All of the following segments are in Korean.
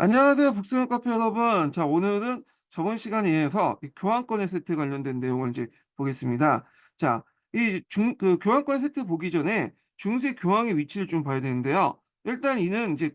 안녕하세요, 북스는 카페 여러분. 자, 오늘은 저번 시간에 이어서 이 교환권의 세트 관련된 내용을 이제 보겠습니다. 자, 교환권 세트 보기 전에 중세 교황의 위치를 좀 봐야 되는데요. 일단 이는 이제,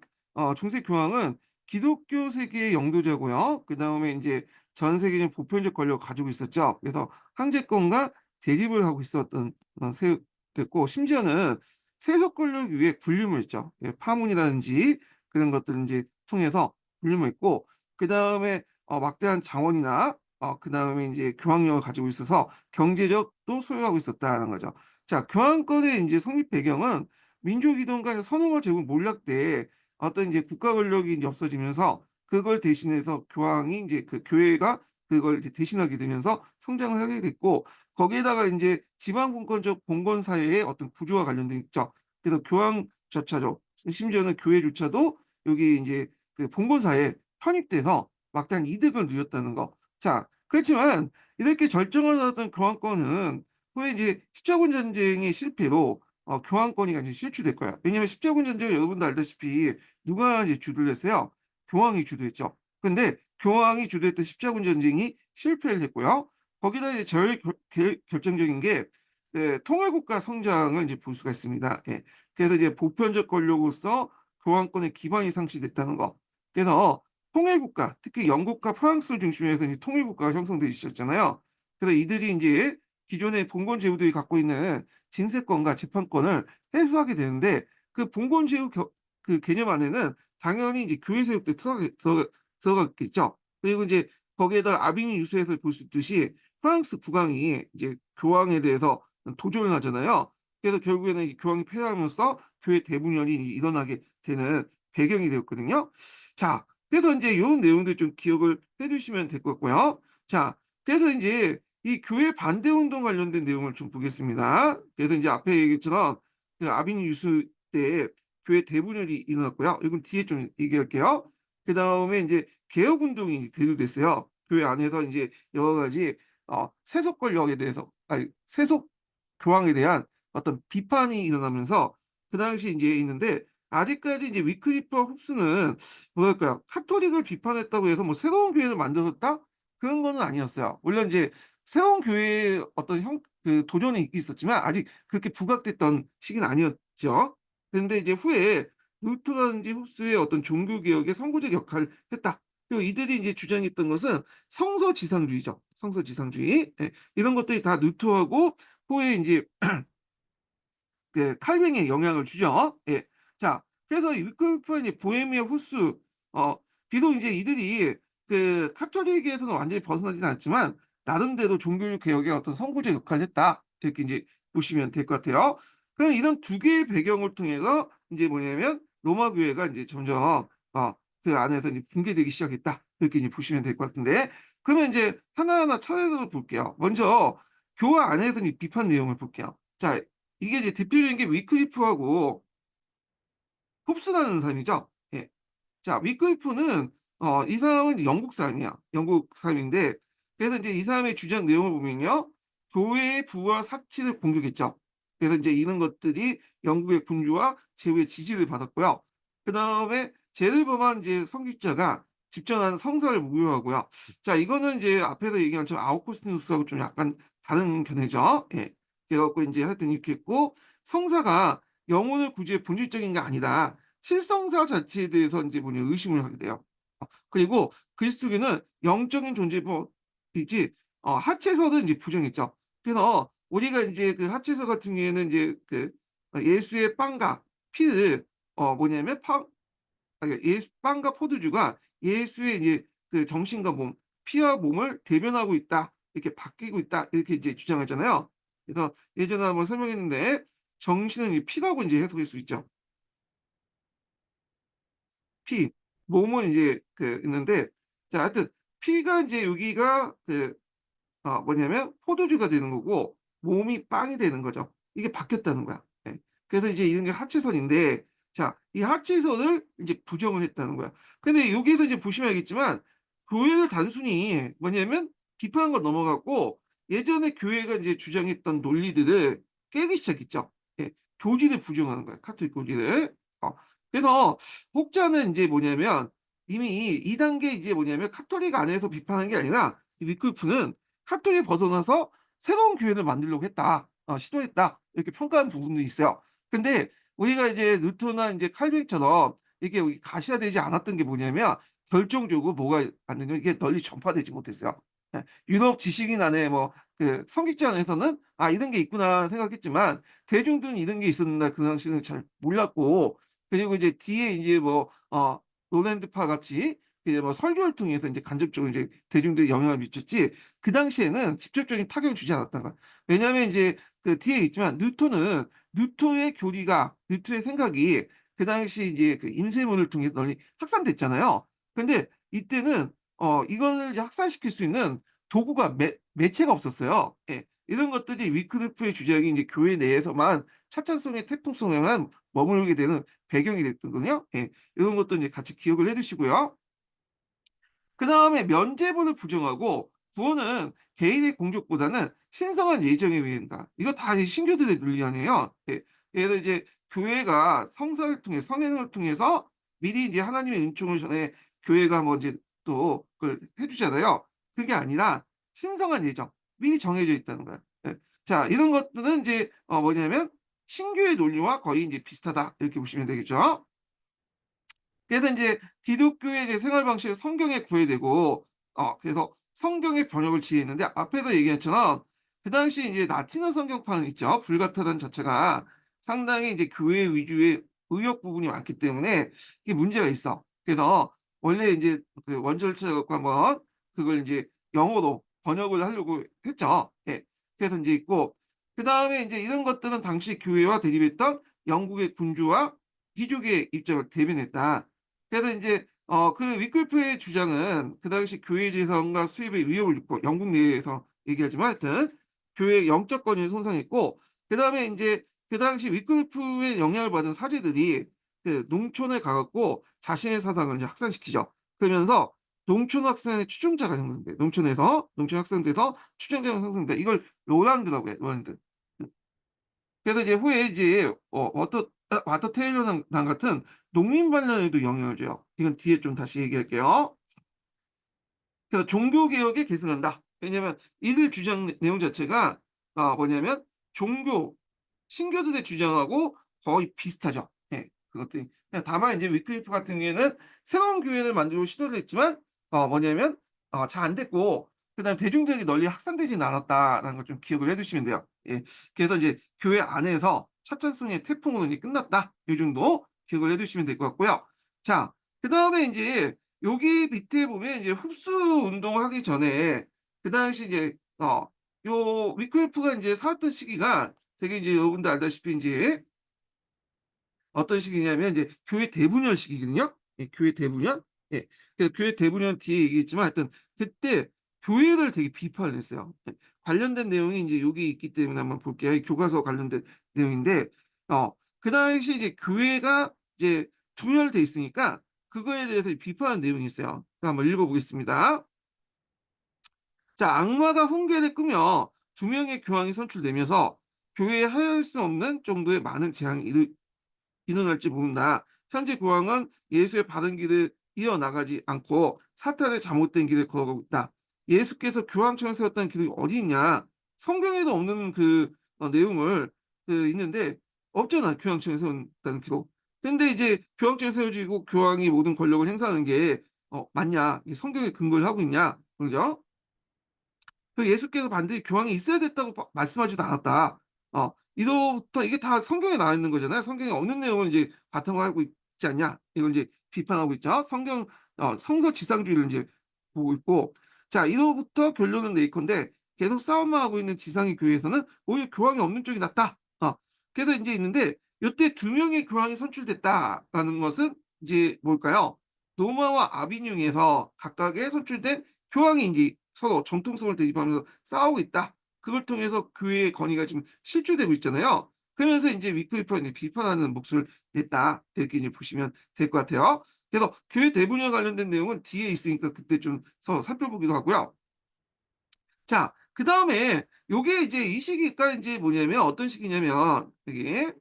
중세 교황은 기독교 세계의 영도자고요. 그 다음에 이제 전 세계적인 보편적 권력을 가지고 있었죠. 그래서 황제권과 대립을 하고 있었던 세였고, 심지어는 세속 권력 위에 군림을 했죠. 예, 파문이라든지 그런 것들 이제 통해서 군림을 했고, 그다음에 막대한 자원이나 그다음에 이제 교황력을 가지고 있어서 경제적도 소유하고 있었다는 거죠. 자, 교황권의 이제 성립 배경은 민족 이동 간 선홍을 제국 몰락 때 어떤 이제 국가 권력이 이제 없어지면서 그걸 대신해서 교황이 이제 그 교회가 그걸 이제 대신하게 되면서 성장을 하게 됐고, 거기에다가 이제 지방 분권적 봉건 사회의 어떤 구조와 관련돼 있죠. 그래서 교황조차도, 심지어는 교회조차도 여기 이제 그 봉건사에 편입돼서 막대한 이득을 누렸다는 거. 자, 그렇지만 이렇게 절정을 얻었던 교황권은 후에 이제 십자군 전쟁의 실패로 교황권이 이제 실추될 거야. 왜냐하면 십자군 전쟁을 여러분도 알다시피 누가 이제 주도를 했어요? 교황이 주도했죠. 근데 교황이 주도했던 십자군 전쟁이 실패를 했고요. 거기다 이제 제일 결정적인 게 통일국가 성장을 이제 볼 수가 있습니다. 예. 그래서 이제 보편적 권력으로서 교황권의 기반이 상실됐다는 거. 그래서 통일국가, 특히 영국과 프랑스를 중심으로 해서 이제 통일국가가 형성되기 시작했잖아요. 그래서 이들이 이제 기존의 봉건 제후들이 갖고 있는 진세권과 재판권을 해소하게 되는데, 그 봉건 제후 그 개념 안에는 당연히 이제 교회 세력도 들어갔겠죠. 그리고 이제 거기에다가 아비뉴 유수에서 볼 수 있듯이 프랑스 국왕이 이제 교황에 대해서 도전을 하잖아요. 그래서 결국에는 이 교황이 패하면서 교회 대분열이 일어나게 되는 배경이 되었거든요. 자, 그래서 인제 요런 내용들 좀 기억을 해 두시면 될 것 같고요. 자, 그래서 인제 이 교회 반대 운동 관련된 내용을 좀 보겠습니다. 그래서 인제 앞에 얘기했처럼 그 아비뉴 유수 때 교회 대분열이 일어났고요. 이건 뒤에 좀 얘기할게요. 그다음에 인제 개혁 운동이 대두됐어요. 교회 안에서 인제 여러 가지 세속 권력에 대해서, 아니 세속 교황에 대한 어떤 비판이 일어나면서 그 당시에 인제 있는데, 아직까지 이제 위클리프와 흡스는 뭐랄까요? 카톨릭을 비판했다고 해서 뭐 새로운 교회를 만들었다? 그런 거는 아니었어요. 물론 이제 새로운 교회의 어떤 도전이 있었지만 아직 그렇게 부각됐던 시기는 아니었죠. 그런데 이제 후에 루터라든지 흡스의 어떤 종교 개혁에 선구적 역할을 했다. 그리고 이들이 이제 주장했던 것은 성서 지상주의죠. 성서 지상주의. 예. 이런 것들이 다 루터하고 후에 인제 그 칼뱅에 영향을 주죠. 예. 자, 그래서 위클리프와 이제 보헤미아 후스, 어 비록 이제 이들이 그 카톨릭에서는 완전히 벗어나지는 않지만 나름대로 종교 개혁의 어떤 선구자 역할을 했다. 이렇게 이제 보시면 될 것 같아요. 그럼 이런 두 개의 배경을 통해서 인제 뭐냐면 로마 교회가 인제 점점 그 안에서 이제 붕괴되기 시작했다. 이렇게 이제 보시면 될 것 같은데, 그러면 인제 하나하나 차례로 볼게요. 먼저 교회 안에서 이 비판 내용을 볼게요. 자, 이게 이제 대표적인 게 위클리프하고 홉스라는 사람이죠. 예. 자, 위클리프는 이 사람은 영국 사람이야. 영국 사람인데, 그래서 인제 이 사람의 주장 내용을 보면요. 교회의 부와 사치를 공격했죠. 그래서 인제 이런 것들이 영국의 군주와 제후의 지지를 받았고요. 그다음에 죄를 범한 이제 선교자가 집전한 성사를 무효하고요. 자, 이거는 인제 앞에서 얘기한 것처럼 아우구스티누스하고 좀 약간 다른 견해죠. 예. 그래 갖고 인제 하여튼 이렇게 했고, 성사가 영혼을 구주의 본질적인 게 아니다. 실성사 자체에 대해서 인제 뭐냐 의심을 하게 돼요. 그리고 그리스도교는 영적인 존재이지 하체설은 인제 부정했죠. 그래서 우리가 인제 그 하체설 같은 경우에는 인제 예수의 빵과 피를 뭐냐면 예수 빵과 포도주가 예수의 이제 그 정신과 몸, 피와 몸을 대변하고 있다. 이렇게 바뀌고 있다. 이렇게 이제 주장하잖아요. 그래서 예전에 한번 설명했는데, 정신은 이 피라고 인제 해석할 수 있죠. 피. 몸은 이제 있는데, 자, 하여튼 피가 인제 여기가 뭐냐면 포도주가 되는 거고 몸이 빵이 되는 거죠. 이게 바뀌었다는 거야. 예. 그래서 이제 이런 게 하체설인데, 자, 이 하체설을 인제 부정을 했다는 거야. 근데 여기에서 이제 보시면 알겠지만 교회를 단순히 뭐냐면 비판한 걸 넘어갔고, 예전에 교회가 인제 주장했던 논리들을 깨기 시작했죠. 예. 교리를 부정하는 거야, 카톨릭 교리를. 어 그래서 혹자는 인제 뭐냐면 이미 이 단계 이제 뭐냐면 카톨릭 안에서 비판한 게 아니라 이 위클리프는 카톨릭을 벗어나서 새로운 교회를 만들려고 했다. 시도했다. 이렇게 평가한 부분도 있어요. 근데 우리가 이제 루터나 이제 칼빈처럼 이게 우리 가시화되지 않았던 게 뭐냐면 결정적으로 뭐가 안 되냐면 이게 널리 전파되지 못했어요. 예. 유럽 지식인 안에 뭐 그 선교지 안에서는 '아 이런 게 있구나.' 생각했지만 대중들은 이런 게 있었나 그 당시에는 잘 몰랐고 그리고 이제 뒤에 이제 뭐 롤랜드파 같이 이제 뭐 설교를 통해서 인제 간접적으로 이제 대중들에 영향을 미쳤지 그 당시에는 직접적인 타격을 주지 않았던 거야. 왜냐하면 인제 그 뒤에 있지만 뉴턴은 뉴턴의 교리가 뉴턴의 생각이 그 당시 이제 그 임세문을 통해서 널리 확산됐잖아요. 근데 이때는 이거를 이제 확산시킬 수 있는 도구가 매체가 없었어요. 예. 이런 것들이 위클리프의 주장이 인제 교회 내에서만 차찬송의 태풍성에만 머무르게 되는 배경이 됐거든요. 예. 이런 것도 이제 같이 기억을 해 두시고요. 그다음에 면죄부를 부정하고 구원은 개인의 공적보다는 신성한 예정에 의해 한다. 이거 다 이 신교들의 논리 아니에요. 예. 그래서 이제 교회가 성사를 통해 성행을 통해서 미리 이제 하나님의 은총을 전해 교회가 뭐 이제 또 그걸 해 주잖아요. 그게 아니라 신성한 예정, 미리 정해져 있다는 거야. 예. 자 이런 것들은 이제 뭐냐면 신교의 논리와 거의 인제 비슷하다 이렇게 보시면 되겠죠. 그래서 인제 기독교의 이제 생활 방식은 성경에 구애되고 그래서 성경의 번역을 지휘했는데 앞에서 얘기했처럼 그 당시 이제 라틴어 성경판 있죠. 불가타단 자체가 상당히 이제 교회 위주의 의역 부분이 많기 때문에 이게 문제가 있어. 그래서 원래 인제 그 원저를 찾아 갖고 한번 그걸 인제 영어로 번역을 하려고 했죠. 예. 그래서 인제 있고 그다음에 인제 이런 것들은 당시 교회와 대립했던 영국의 군주와 귀족의 입장을 대변했다. 그래서 인제 그 위클프의 주장은 그 당시 교회 재정과 수입의 위협을 듣고 영국 내에서 얘기하지만 하여튼 교회의 영적 권위를 손상했고 그다음에 인제 그 당시 위클리프의 영향을 받은 사제들이 그 농촌에 가 갖고 자신의 사상을 이제 확산시키죠. 그러면서 농촌 학생의 추종자가 형성돼. 농촌에서 농촌 학생들에서 추종자가 형성돼. 이걸 로란드라고 해요, 로란드. 그래서 이제 후에 이제 와터 테일러 단 같은 농민 반란에도 영향을 줘요. 이건 뒤에 좀 다시 얘기할게요. 그래서 종교 개혁에 계승한다. 왜냐면 이들 주장 내용 자체가 뭐냐면 종교 신교들의 주장하고 거의 비슷하죠. 예. 그것들이 그냥 다만 이제 위클리프 같은 경우에는 새로운 교회를 만들고 시도를 했지만 뭐냐면 잘 안 됐고 그다음에 대중들에게 널리 확산되지는 않았다라는 걸 좀 기억을 해 두시면 돼요. 예. 그래서 이제 교회 안에서 차찬송의 태풍으로 이제 끝났다. 요 정도 기억을 해 두시면 될 것 같고요. 자 그다음에 인제 여기 밑에 보면 이제 흡수 운동을 하기 전에 그 당시 이제 요 위클리프가 인제 살았던 시기가 되게 이제 여러분도 알다시피 인제 어떤 시기냐면 이제 교회 대분열 시기거든요. 예 교회 대분열. 예. 그 교회 대분열은 뒤에 얘기했지만 하여튼 그때 교회를 되게 비판을 했어요. 예. 관련된 내용이 인제 여기 있기 때문에 한번 볼게요. 이 교과서 관련된 내용인데 그 당시 이제 교회가 이제 분열돼 있으니까 그거에 대해서 비판하는 내용이 있어요. 그거 한번 읽어 보겠습니다. 자 악마가 훈계를 꾸며 두 명의 교황이 선출되면서 교회에 하회할 수 없는 정도의 많은 재앙이 일어날지 모른다. 현재 교황은 예수의 바른 길을 이어나가지 않고 사탄의 잘못된 길을 걸어가고 있다. 예수께서 교황청을 세웠다는 기록이 어디 있냐? 성경에도 없는 그 내용을 있는데 없잖아. 교황청을 세운다는 기록. 근데 이제 교황청이 세워지고 교황이 모든 권력을 행사하는 게 맞냐? 이게 성경에 근거를 하고 있냐? 그죠? 그 예수께서 반드시 교황이 있어야 됐다고 말씀하지도 않았다. 이로부터 이게 다 성경에 나와 있는 거잖아요. 성경에 없는 내용을 이제 바탕으로 하고 있지 않냐. 이걸 이제 비판하고 있죠. 성서지상주의를 이제 보고 있고 자 이로부터 결론은 네이컨대 계속 싸움만 하고 있는 지상의 교회에서는 오히려 교황이 없는 쪽이 낫다. 그래서 인제 있는데 요때 두 명의 교황이 선출됐다라는 것은 이제 뭘까요? 로마와 아비뇽에서 각각의 선출된 교황이 인제 서로 정통성을 대립하면서 싸우고 있다. 그걸 통해서 교회의 권위가 지금 실추되고 있잖아요. 그러면서 인제 위클리프가 이제 비판하는 목소리를 냈다. 이렇게 이제 보시면 될 것 같아요. 그래서 교회 대분열 관련된 내용은 뒤에 있으니까 그때 좀 살펴보기도 하고요. 자 그다음에 요게 이제 이 시기가 인제 뭐냐면 어떤 시기냐면 이게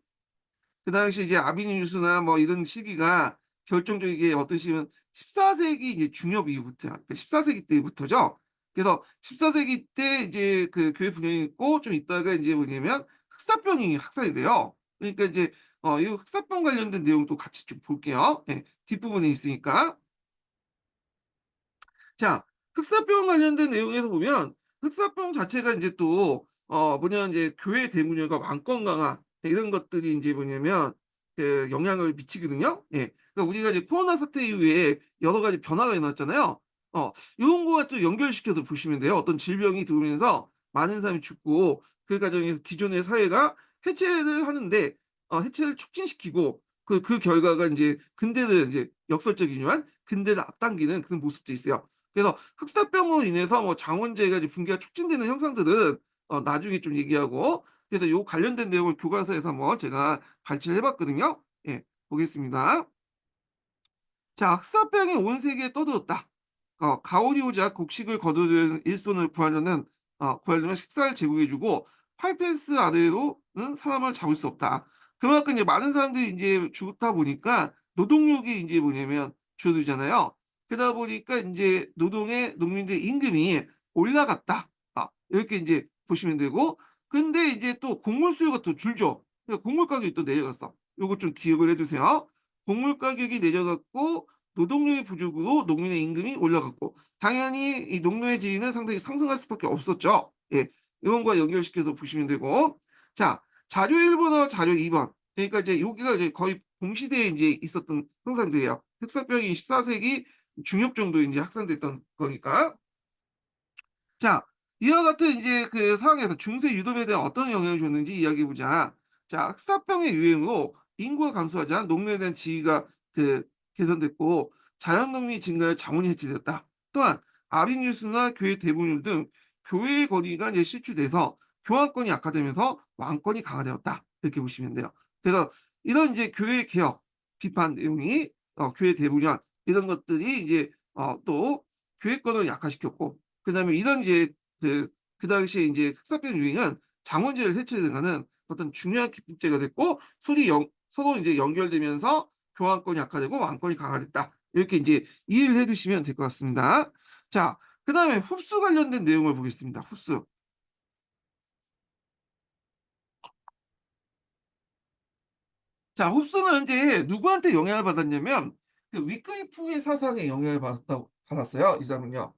그 당시 이제 아비니누스나 뭐 이런 시기가 결정적이게 어떠시면 14세기 이제 중엽 이후부터, 그러니까 14세기 때부터죠. 그래서 14세기 때 이제 그 교회 분열이 있고 좀 있다가 이제 뭐냐면 흑사병이 확산이 돼요. 그러니까 이제 이 흑사병 관련된 내용도 같이 좀 볼게요. 예. 뒷부분에 있으니까. 자, 흑사병 관련된 내용에서 보면 흑사병 자체가 이제 또 뭐냐면 이제 교회 대문열과 왕권 강화 이런 것들이 인제 뭐냐면 그 영향을 미치거든요. 예. 그러니까 우리가 이제 코로나 사태 이후에 여러 가지 변화가 일어났잖아요. 요런 거와 또 연결시켜서 보시면 돼요. 어떤 질병이 들어오면서 많은 사람이 죽고 그 과정에서 기존의 사회가 해체를 하는데 해체를 촉진시키고 그 결과가 인제 근대를 인제 역설적이지만 근대를 앞당기는 그런 모습도 있어요. 그래서 흑사병으로 인해서 뭐 장원재가 이제 분기가 촉진되는 현상들은 나중에 좀 얘기하고, 그래서 요 관련된 내용을 교과서에서 한번 제가 발췌를 해 봤거든요. 예. 보겠습니다. 자, 흑사병이 온 세계에 떠들었다. 가오리오자 곡식을 거두려는 일손을 구하려면 식사를 제공해 주고 팔펜스 아래로는 사람을 잡을 수 없다. 그만큼 이제 많은 사람들이 인제 죽다 보니까 노동력이 인제 뭐냐면 줄어들잖아요. 그러다 보니까 인제 노동의 농민들의 임금이 올라갔다. 이렇게 인제 보시면 되고, 근데 이제 또 곡물 수요가 또 줄죠. 그러니까 곡물 가격이 또 내려갔어. 요거 좀 기억을 해 두세요. 곡물 가격이 내려갔고 노동력의 부족으로 농민의 임금이 올라갔고 당연히 이 농노의 지위는 상당히 상승할 수밖에 없었죠. 예. 이런 거와 연결시켜서 보시면 되고. 자, 자료 1 번과 자료 2 번. 그러니까 이제 여기가 이제 거의 동시대에 인제 있었던 현상들이에요. 흑사병이 14세기 중엽 정도에 인제 확산됐던 거니까. 자, 이와 같은 이제 그 상황에서 중세 유럽에 대한 어떤 영향을 줬는지 이야기해 보자. 자, 흑사병의 유행으로 인구가 감소하자 농민에 대한 지위가 그 개선됐고 자연 농민이 증가해 자원이 해치되었다. 또한 아비뉴스나 교회 대분열 등 교회의 권위가 이제 실추돼서 교황권이 약화되면서 왕권이 강화되었다. 이렇게 보시면 돼요. 그래서 이런 이제 교회 개혁 비판 내용이 교회 대분열 이런 것들이 이제 또 교회권을 약화시켰고, 그다음에 이런 이제 그 당시에 인제 흑사병 유행은 장원제를 해체하는 어떤 중요한 기폭제가 됐고 서로 인제 연결되면서 교황권이 약화되고 왕권이 강화됐다. 이렇게 인제 이해를 해 두시면 될 것 같습니다. 자, 그다음에 흡수 관련된 내용을 보겠습니다. 흡수. 자, 흡수는 인제 누구한테 영향을 받았냐면 그 위클리프의 사상에 영향을 받았어요, 이 사람은요.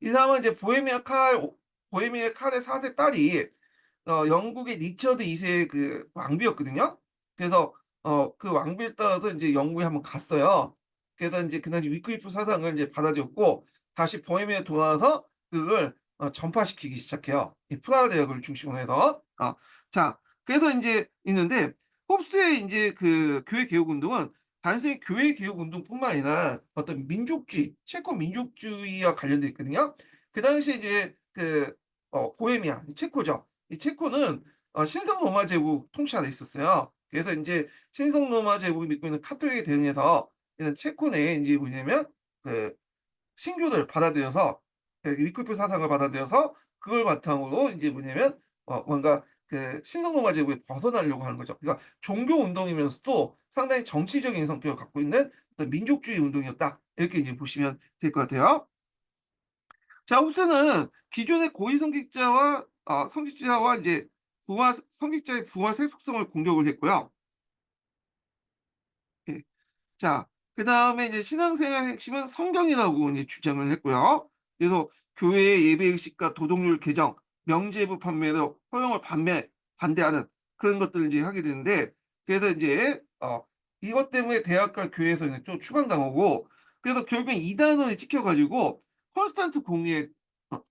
이 사람은 이제 보헤미아 칼의 4세 딸이 영국의 리처드 2 세의 그 왕비였거든요. 그래서 그 왕비를 따라서 인제 영국에 한번 갔어요. 그래서 인제 그 당시 위클리프 사상을 인제 받아들였고 다시 보헤미아에 돌아와서 그걸 전파시키기 시작해요, 이 프라하 대학을 중심으로 해서. 자, 그래서 인제 있는데 홉스의 인제 그 교회 개혁 운동은 단순히 교회 개혁 운동뿐만 아니라 어떤 민족주의, 체코 민족주의와 관련돼 있거든요. 그 당시에 이제 보헤미아, 체코죠. 이 체코는 신성 로마 제국 통치 아래 있었어요. 그래서 인제 신성 로마 제국이 믿고 있는 카톨릭에 대응해서 이런 체코 내에 인제 뭐냐면 그 신교를 받아들여서 위클피 사상을 받아들여서 그걸 바탕으로 인제 뭐냐면 뭔가 그 신성 로마 제국에 벗어나려고 하는 거죠. 그러니까 종교 운동이면서도 상당히 정치적인 성격을 갖고 있는 어떤 민족주의 운동이었다. 이렇게 이제 보시면 될 것 같아요. 자, 홉스는 기존의 고위 성직자와 인제 성직자의 부활 세속성을 공격을 했고요. 예. 자, 그다음에 이제 신앙생활의 핵심은 성경이라고 이제 주장을 했고요. 그래서 교회의 예배 의식과 도덕률 개정, 명제부 판매로 허용을 반대하는 그런 것들을 이제 하게 되는데, 그래서 인제 이것 때문에 대학과 교회에서 이제 좀 추방당하고, 그래서 결국엔 이단원에 찍혀 가지고 콘스탄트 공의에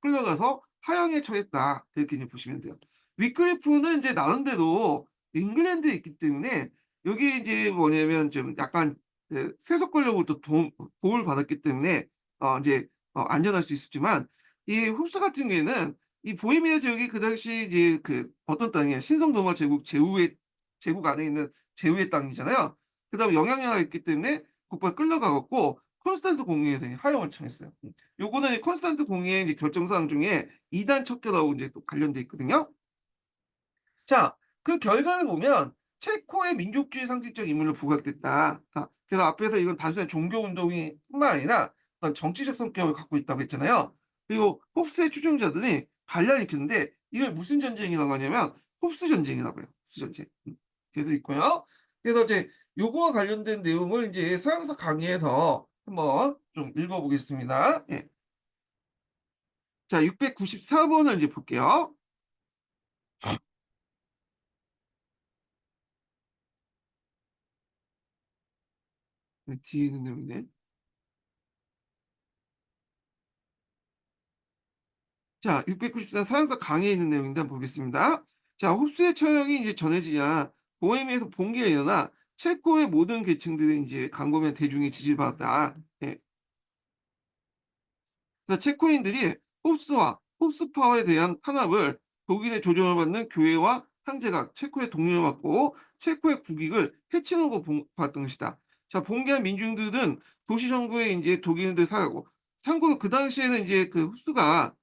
끌려가서 하형에 처했다. 이렇게 이제 보시면 돼요. 위클리프는 인제 나름대로 잉글랜드에 있기 때문에 여기 이제 뭐냐면 좀 약간 세속 권력으로부터 보호를 받았기 때문에 인제 안전할 수 있었지만, 이 흡스 같은 경우에는 이 보헤미아 지역이 그 당시 이제 어떤 땅이에요. 신성 로마 제국 안에 있는 제후의 땅이잖아요. 그다음에 영향력이 있기 때문에 곧바로 끌려가 갖고 콘스탄트 공의에서 이제 하형을 청했어요. 요거는 콘스탄트 공의의 이제 결정 사항 중에 이단 척결하고 인제 또 관련돼 있거든요. 자, 그 결과를 보면 체코의 민족주의 상징적 인물로 부각됐다. 그래서 앞에서 이건 단순한 종교 운동이 뿐만 아니라 어떤 정치적 성격을 갖고 있다고 했잖아요. 그리고 홉스의 추종자들이 반란을 일으켰는데 이걸 무슨 전쟁이라고 하냐면 홉스 전쟁이라고 해요. 홉스 전쟁. 그래서 있고요. 그래서 이제 요거와 관련된 내용을 이제 서양사 강의에서 한번 좀 읽어 보겠습니다. 예. 자, 694 번을 이제 볼게요. 네, 뒤에 있는 내용이네. 자, 694 서양사 강의에 있는 내용인데 한번 보겠습니다. 자, 홉스의 처형이 이제 전해지자 보헤미아에서 봉기가 일어나 체코의 모든 계층들이 이제 강범한 대중의 지지를 받았다. 예. 그래서 체코인들이 홉스와 홉스파워에 대한 탄압을 독일의 조종을 받는 교회와 황제가 체코의 독립을 받고 체코의 국익을 해치는 거 봤던 것이다. 자, 봉기한 민중들은 도시 정부에 이제 독일인들 사가고 참고로 그 당시에는 이제 그 흡수가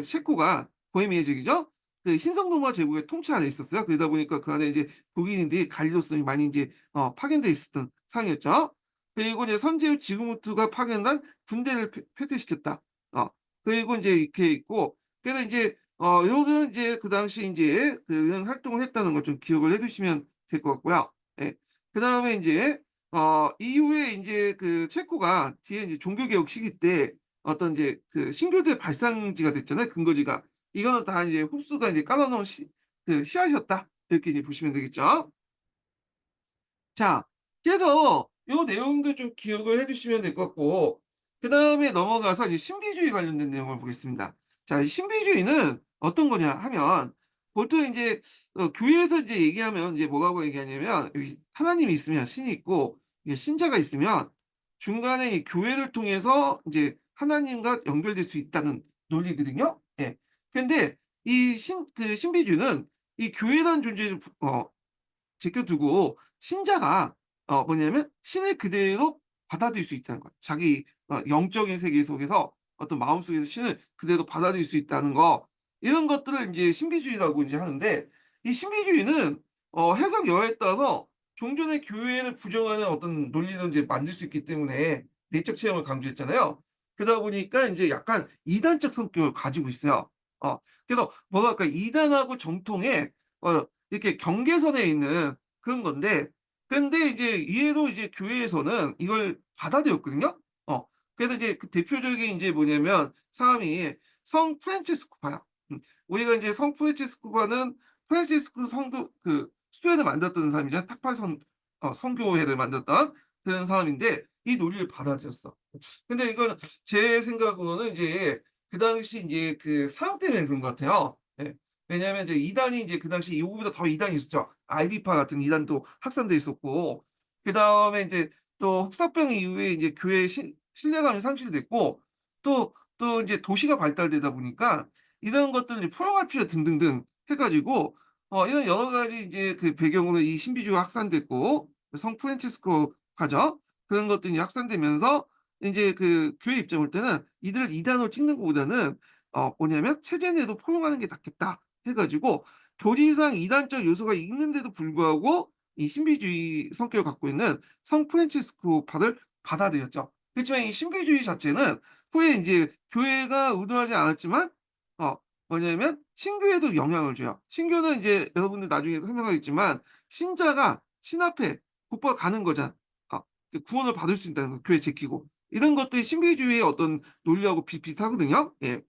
체코가 보헤미아 지역이죠. 그 신성로마 제국의 통치 안에 있었어요. 그러다 보니까 그 안에 이제 독일인들이 관리로서 많이 이제 파견돼 있었던 상황이었죠. 그리고 이제 선제후 지그무트가 파견한 군대를 패퇴시켰다. 어 그리고 인제 이렇게 있고 그래서 인제 요거는 이제 그 당시 인제 그런 활동을 했다는 걸 좀 기억을 해 두시면 될 것 같고요. 예. 그다음에 인제 이후에 인제 그 체코가 뒤에 인제 종교개혁 시기 때 어떤 인제 그 신교도의 발상지가 됐잖아요, 근거지가. 이거는 다 이제 흡수가 이제 깔아 놓은 씨앗이었다. 이렇게 이제 보시면 되겠죠. 자, 그래서 요 내용도 좀 기억을 해 두시면 될 것 같고 그다음에 넘어가서 이제 신비주의 관련된 내용을 보겠습니다. 자, 이 신비주의는 어떤 거냐 하면 보통 인제 교회에서 이제 얘기하면 이제 뭐라고 얘기하냐면 여기 하나님이 있으면 신이 있고 이게 신자가 있으면 중간에 이 교회를 통해서 인제 하나님과 연결될 수 있다는 논리거든요. 예. 근데 이 신비주의는 이 교회라는 존재를 제껴두고 신자가 뭐냐면 신을 그대로 받아들일 수 있다는 거예요. 자기 영적인 세계 속에서 어떤 마음속에서 신을 그대로 받아들일 수 있다는 거 이런 것들을 인제 신비주의라고 인제 하는데 이 신비주의는 해석 여하에 따라서 종전의 교회를 부정하는 어떤 논리를 인제 만들 수 있기 때문에 내적 체험을 강조했잖아요. 그러다 보니까 인제 약간 이단적 성격을 가지고 있어요. 그래서 뭐랄까 이단하고 정통의 이렇게 경계선에 있는 그런 건데 근데 이제 이해로 이제 교회에서는 이걸 받아들였거든요. 어 그래서 이제 그 대표적인 인제 뭐냐면 사람이 성 프란치스코파야. 우리가 인제 성 프란치스코파는 프란시스코 성도 그 수도회를 만들었던 사람이잖아요. 탁발선 선교회를 만들었던 그런 사람인데 이 논리를 받아들였어. 근데 이건 제 생각으로는 이제 그 당시 인제 그 상황 때문에 그런 것 같아요. 예. 왜냐하면 이제 이단이 이제 그 당시 이후보다 더 이단이 있었죠. 아이비파 같은 이단도 확산돼 있었고 그다음에 인제 또 흑사병 이후에 이제 교회의 신뢰감이 상실됐고 또 인제 도시가 발달되다 보니까 이런 것들을 포용할 필요 등등등 해 가지고 이런 여러 가지 이제 그 배경으로 이 신비주의가 확산됐고 성 프란치스코파죠. 그런 것들이 확산되면서 인제 그 교회 입장에 볼 때는 이들 이단으로 찍는 것보다는 뭐냐면 '체제 내도 포용하는 게 낫겠다.' 해 가지고 교리상 이단적 요소가 있는데도 불구하고 이 신비주의 성격을 갖고 있는 성 프란치스코파를 받아들였죠. 그렇지만 이 신비주의 자체는 후에 인제 교회가 의도하지 않았지만 어 뭐냐면 신교에도 영향을 줘요. 신교는 인제 여러분들 나중에 설명하겠지만 신자가 신 앞에 곧바로 가는 거잖아. 그 구원을 받을 수 있다는 거 교회 지키고. 이런 것들이 신비주의의 어떤 논리하고 비슷하거든요. 예.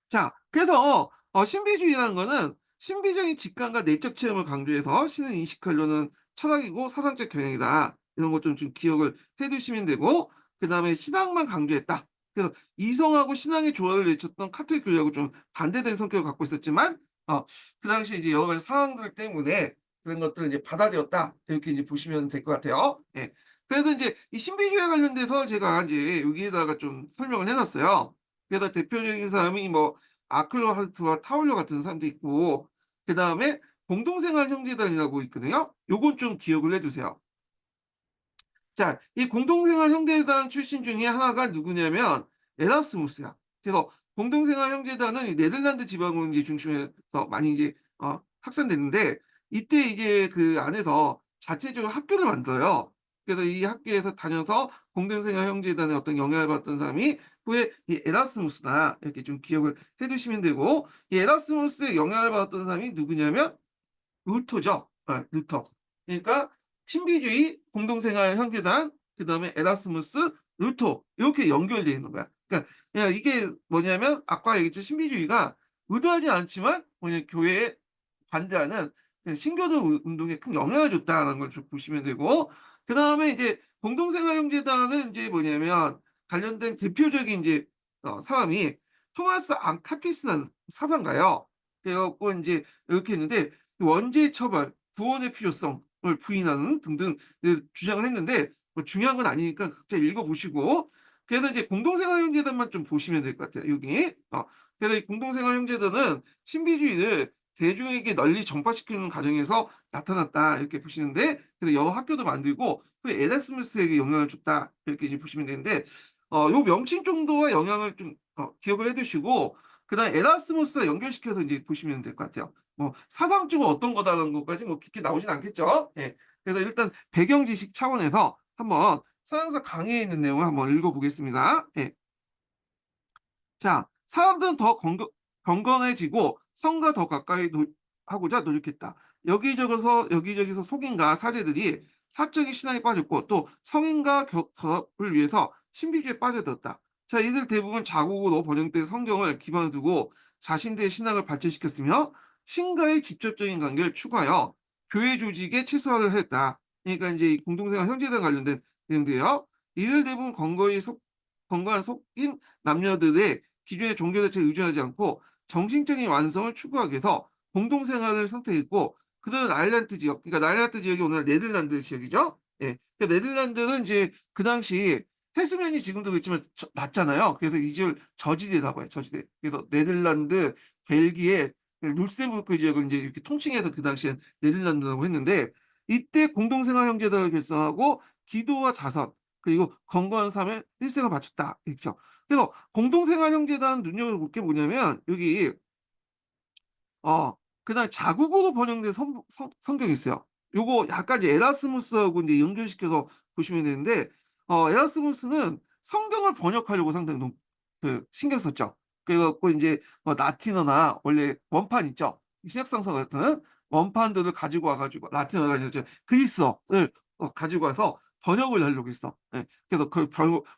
자, 그래서 신비주의라는 거는 신비적인 직감과 내적 체험을 강조해서 신을 인식하려는 철학이고 사상적 경향이다. 이런 것 좀 기억을 해 두시면 되고 그다음에 신앙만 강조했다. 그래서 이성하고 신앙의 조화를 외쳤던 카톨릭 교회하고 좀 반대되는 성격을 갖고 있었지만 그 당시에 이제 여러 가지 상황들 때문에 그런 것들을 이제 받아들였다. 이렇게 이제 보시면 될 것 같아요. 예. 그래서 인제 이 신비주의와 관련돼서 제가 인제 여기에다가 좀 설명을 해 놨어요. 그래서 대표적인 사람이 뭐 아클로 하르트와 타올러 같은 사람도 있고 그다음에 공동생활 형제단이라고 있거든요. 요건 좀 기억을 해 두세요. 자, 이 공동생활 형제단 출신 중에 하나가 누구냐면 에라스무스야. 그래서 공동생활 형제단은 이 네덜란드 지방을 이제 중심에서 많이 이제 확산됐는데 이때 이제 그 안에서 자체적으로 학교를 만들어요. 그래서 이 학교에서 다녀서 공동생활 형제단의 어떤 영향을 받았던 사람이 후에 이 에라스무스다 이렇게 좀 기억을 해 두시면 되고, 이 에라스무스의 영향을 받았던 사람이 누구냐면 루터죠. 루터. 그러니까 신비주의, 공동생활 형제단, 그다음에 에라스무스, 루터 이렇게 연결되어 있는 거야. 그러니까 야 이게 뭐냐면 아까 얘기했죠. 신비주의가 의도하지 않지만 뭐냐 교회에 반대하는 그 신교도 운동에 큰 영향을 줬다라는 걸 좀 보시면 되고, 그다음에 이제 공동생활 형제단은 인제 뭐냐면 관련된 대표적인 인제 사람이 토마스 앙카피스라는 사상가예요. 그래 갖고 인제 이렇게 했는데 원죄 처벌, 구원의 필요성을 부인하는 등등 주장을 했는데 뭐 중요한 건 아니니까 각자 읽어 보시고, 그래서 이제 공동생활 형제단만 좀 보시면 될 것 같아요 여기. 그래서 이 공동생활 형제단은 신비주의를 대중에게 널리 전파시키는 과정에서 나타났다 이렇게 보시는데, 그래서 여러 학교도 만들고 그 에라스무스에게 영향을 줬다 이렇게 이제 보시면 되는데, 요 명칭 정도와 영향을 좀 기억을 해 두시고, 그다음에 에라스무스와 연결시켜서 이제 보시면 될 것 같아요. 뭐 사상적으로 어떤 거다라는 것까지 뭐 깊게 나오진 않겠죠. 예. 그래서 일단 배경 지식 차원에서 한번 서양사 강의에 있는 내용을 한번 읽어 보겠습니다. 예. 자, 사람들은 더 경건해지고 성과 더 가까이 하고자 노력했다. 여기저기서 속임과 사제들이 사적인 신앙에 빠졌고 또 성인과 ገብ을 위해서 신비주의에 빠져들었다. 자, 이들 대부분 자국으로 번역된 성경을 기반으로 두고 자신들의 신앙을 발전시켰으며 신과의 직접적인 관계를 추구하여 교회 조직에 최소화를 했다. 그러니까 이제 이 공동생활 형제단 관련된 내용들이에요. 이들 대부분 건강한 속인 남녀들의 기존의 종교 자체에 의존하지 않고 정신적인 완성을 추구하기 위해서 공동생활을 선택했고, 그들은 아일란드 지역, 그러니까 아일란드 지역이 오늘 네덜란드 지역이죠. 예. 그러니까 네덜란드는 이제 그 당시 해수면이 지금도 그렇지만 낮잖아요. 그래서 이 지역을 저지대라고 해요. 저지대. 그래서 네덜란드, 벨기에, 룩셈부르크 지역을 이제 이렇게 통칭해서 그 당시엔 네덜란드라고 했는데, 이때 공동생활 형제단을 결성하고 기도와 자선 그리고 건강한 삶에 일생을 바쳤다. 있죠. 그래서 공동생활 형제단 눈여겨볼 게 뭐냐면 여기 어 그다음에 자국어로 번역된 성경이 있어요. 요거 약간 이제 에라스무스하고 인제 연결시켜서 보시면 되는데, 에라스무스는 성경을 번역하려고 상당히 신경 썼죠. 그래 갖고 인제 라틴어나 원래 원판 있죠. 신약성서 같은 원판들을 가지고 와 가지고 라틴어가 아니라 그리스어를 가지고 와서 번역을 하려고 했어. 예. 그래서 그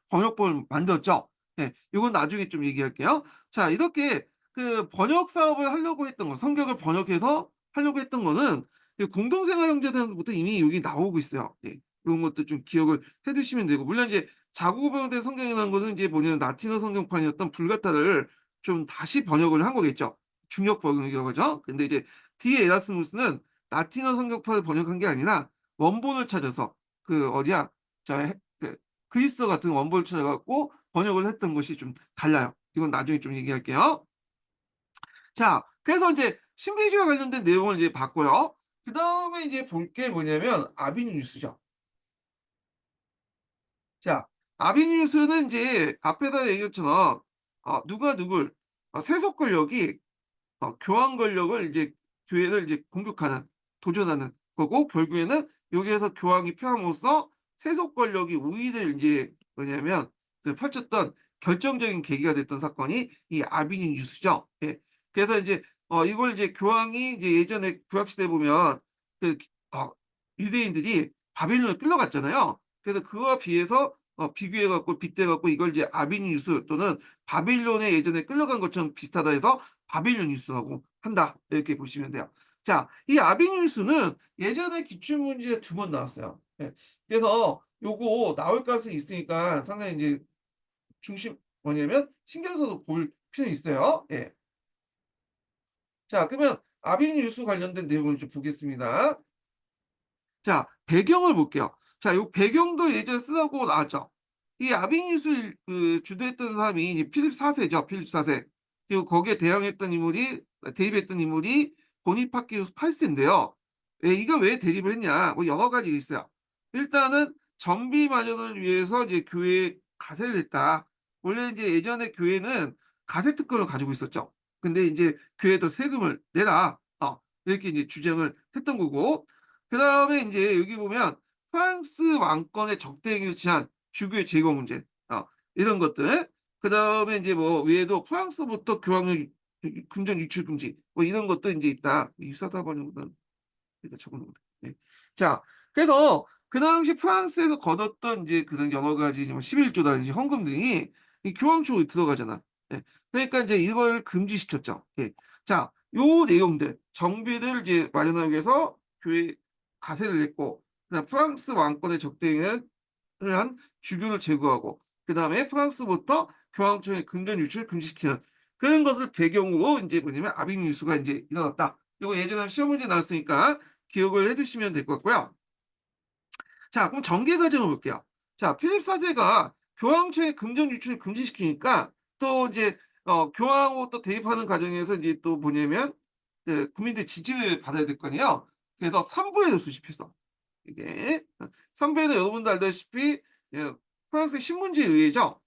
번역본을 만들었죠. 예. 요건 나중에 좀 얘기할게요. 자, 이렇게 그 번역 사업을 하려고 했던 거, 성경을 번역해서 하려고 했던 거는 이 공동생활 형제단부터 이미 여기 나오고 있어요. 예. 요런 것도 좀 기억을 해 두시면 되고, 물론 이제 자국어 번역된 성경이라는 것은 이제 뭐냐면 라틴어 성경판이었던 불가타를 좀 다시 번역을 한 거겠죠. 중역 번역이라고 하죠. 근데 이제 뒤에 에라스무스는 라틴어 성경판을 번역한 게 아니라 원본을 찾아서 그 어디야? 그리스어 같은 원본을 찾아 갖고 번역을 했던 것이 좀 달라요. 이건 나중에 좀 얘기할게요. 자, 그래서 인제 신비주의와 관련된 내용을 이제 봤고요. 그다음에 이제 볼 게 뭐냐면 아비니우스죠. 자, 아비니우스는 인제 앞에서 얘기한 것처럼 누가 누굴 세속 권력이 교황 권력을 이제 교회를 이제 공격하는, 도전하는 거고, 결국에는 여기에서 교황이 표함으로써 세속 권력이 우위를 인제 뭐냐면 펼쳤던 결정적인 계기가 됐던 사건이 이 아비니 뉴스죠. 예. 그래서 인제 이걸 이제 교황이 이제 예전에 구약 시대에 보면 그 어 유대인들이 바벨론에 끌려갔잖아요. 그래서 그거와 비해서 비교해 갖고 빗대 갖고 이걸 이제 아비니 뉴스 또는 바빌론에 예전에 끌려간 것처럼 비슷하다 해서 바빌론 뉴스라고 한다. 이렇게 보시면 돼요. 자, 이 아비뉴스는 예전에 기출 문제에 2번 나왔어요. 예. 그래서 요거 나올 가능성이 있으니까 상당히 인제 뭐냐면 신경 써서 볼 필요는 있어요. 예. 자, 그러면 아비뉴스 관련된 내용을 좀 보겠습니다. 자, 배경을 볼게요. 자, 요 배경도 예전에 쓰라고 나왔죠. 이 아비니우스를 주도했던 사람이 이제 필립 4 세죠. 필립 4 세. 그리고 거기에 대항했던 인물이 대립했던 인물이 보니파키우스 8 세인데요. 예, 이가 왜 대립을 했냐? 뭐 여러 가지가 있어요. 일단은 정비 마련을 위해서 이제 교회에 가세를 했다. 원래 이제 예전에 교회는 가세 특권을 가지고 있었죠. 근데 인제 교회도 세금을 내라. 이렇게 이제 주장을 했던 거고, 그다음에 이제 여기 보면 프랑스 왕권의 적대행위를 취한 주교의 제거 문제, 이런 것들. 그다음에 이제 뭐 외에도 프랑스부터 교황을 금전 유출 금지, 뭐 이런 것도 이제 있다. 유사다 번역은 일단 적어 놓 네. 자, 그래서 그 당시 프랑스에서 거뒀던 이제 그런 여러 가지 뭐 11조라든지 헌금 등이 이 교황 쪽으로 들어가잖아. 예. 그러니까 이제 이걸 금지시켰죠. 예. 자, 요 내용들 정비를 이제 마련하기 위해서 교회 가세를 냈고, 그다음 프랑스 왕권의 적대행위를 한 주교를 제거하고, 그다음에 프랑스부터 교황청의 금전 유출을 금지시키는 그런 것을 배경으로 인제 뭐냐면 아빅뉴스가 인제 일어났다. 요거 예전에 시험 문제 나왔으니까 기억을 해 두시면 될 것 같고요. 자, 그럼 전개 과정을 볼게요. 자, 필립 4세가 교황청의 금전 유출을 금지시키니까 또 이제 교황으로 또 대입하는 과정에서 이제 또 뭐냐면 그 국민들의 지지를 받아야 될 거 아니에요. 그래서 3부에서 수집했어. 이게 3부에는 여러분도 알다시피 예 프랑스의 신문지에 의해죠.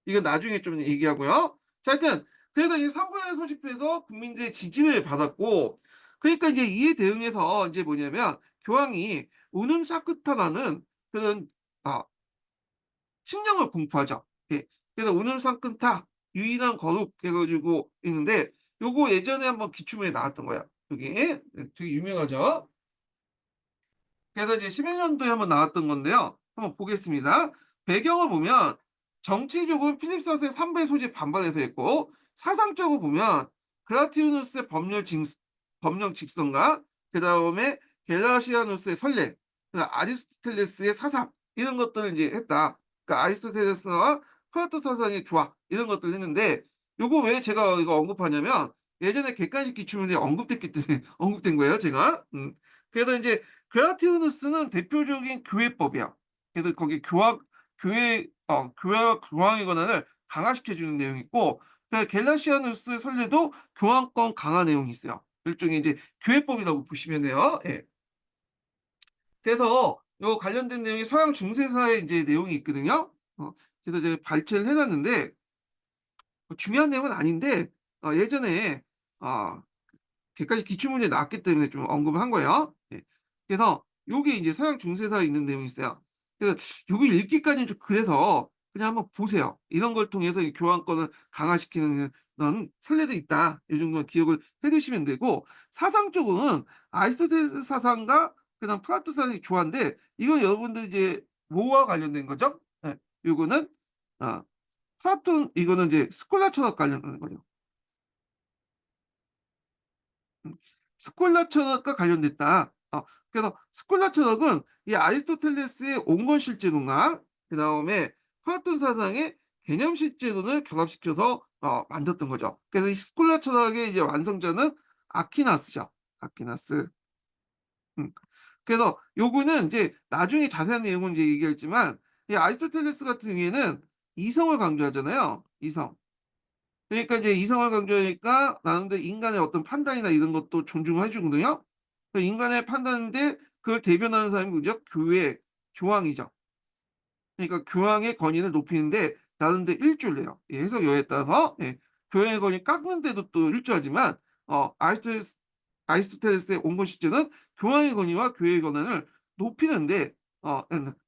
이건 나중에 좀 얘기하고요. 자, 하여튼 그래서 이 3부에 소집해서 국민들의 지지를 받았고, 그러니까 이제 이에 대응해서 인제 뭐냐면 교황이 운음 사크타라는 그런 아 칙령을 공포하죠. 예. 그래서 운음 사크타 유일한 거룩 해 가지고 있는데, 요거 예전에 한번 기출문에 나왔던 거야. 요게 예 되게 유명하죠. 그래서 이제 11 년도에 한번 나왔던 건데요. 한번 보겠습니다. 배경을 보면 정치적으로 필립 4세 3배 소집 반발해서 했고, 사상적으로 보면 그라티우누스의 법령 직선과 그다음에 겔라시아누스의 선례, 그다음 아리스토텔레스의 사상, 이런 것들을 이제 했다. 그러니까 아리스토텔레스와 플라토 사상의 조화, 이런 것들을 했는데, 요거 왜 제가 이거 언급하냐면 예전에 객관식 기출문제에 언급됐기 때문에 언급된 거예요, 제가. 그래서 인제 그라티우누스는 대표적인 교회법이야. 그래서 거기 교회와 교황의 권한을 강화시켜 주는 내용이 있고, 그 겔라시아누스의 선례도 교황권 강화 내용이 있어요. 일종의 이제 교회법이라고 보시면 돼요. 예. 그래서 요 관련된 내용이 서양 중세사의 이제 내용이 있거든요. 그래서 제가 발췌를 해 놨는데 중요한 내용은 아닌데 예전에 어 객관식 기출문제에 나왔기 때문에 좀 언급을 한 거예요. 예. 그래서 요게 인제 서양 중세사에 있는 내용이 있어요. 그래서 요거 읽기까지는 좀 그래서 그냥 한번 보세요. 이런 걸 통해서 이 교환권을 강화시키는 그런 선례도 있다. 요 정도만 기억을 해 두시면 되고, 사상적으로는 아리스토텔레스 사상과 그다음 플라토 사상이 조화인데, 이건 여러분들 이제 뭐와 관련된 거죠? 예. 요거는 어 이거는 이제 스콜라 철학 관련된 거죠. 음. 스콜라 철학과 관련됐다. 그래서 스콜라 철학은 이 아리스토텔레스의 온건 실제론과 그다음에 플라톤 사상의 개념 실제론을 결합시켜서 만들었던 거죠. 그래서 이 스콜라 철학의 이제 완성자는 아퀴나스죠. 아퀴나스. 음. 그래서 요거는 인제 나중에 자세한 내용은 이제 얘기하겠지만, 이 아리스토텔레스 같은 경우에는 이성을 강조하잖아요, 이성. 그러니까 이제 이성을 강조하니까 나름대로 인간의 어떤 판단이나 이런 것도 존중을 해 주거든요. 그 인간의 판단인데 그걸 대변하는 사람이 누구죠? 교황이죠. 그러니까 교황의 권위를 높이는데 나름대로 일조를 해요. 예, 해석 여하에 따라서 교황의 권위 깎는 데도 또 일조하지만 아리스토텔레스의 온건 실제는 교황의 권위와 교회의 권한을 높이는데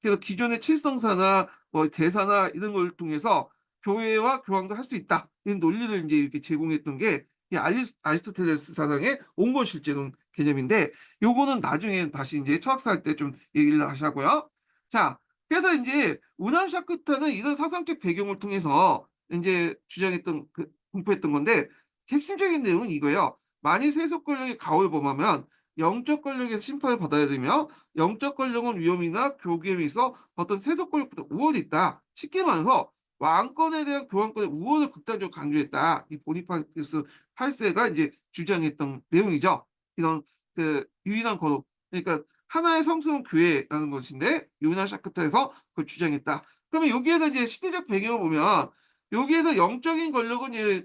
그래서 기존의 칠성사나 뭐 대사나 이런 걸 통해서 교회와 교황도 할 수 있다. 이런 논리를 인제 이렇게 제공했던 게 이 아리스토텔레스 사상의 온건 실제론 개념인데, 요거는 나중에 다시 인제 철학사 할 때 좀 얘기를 다시 하고요. 자, 그래서 인제 우남 샤크타는 이런 사상적 배경을 통해서 인제 주장했던 공포했던 건데, 핵심적인 내용은 이거예요. 만일 세속 권력이 가혹을 범하면 영적 권력에서 심판을 받아야 되며, 영적 권력은 위험이나 교계에 있어 어떤 세속 권력보다 우월이 있다. 쉽게 말해서 왕권에 대한 교황권의 우월을 극단적으로 강조했다. 이 보니파시우스 8 세가 이제 주장했던 내용이죠. 이런 유일한 거룩, 그러니까 하나의 성스러운 교회라는 것인데 유나 샤크타에서 그걸 주장했다. 그러면 여기에서 이제 시대적 배경을 보면 여기에서 영적인 권력은 이제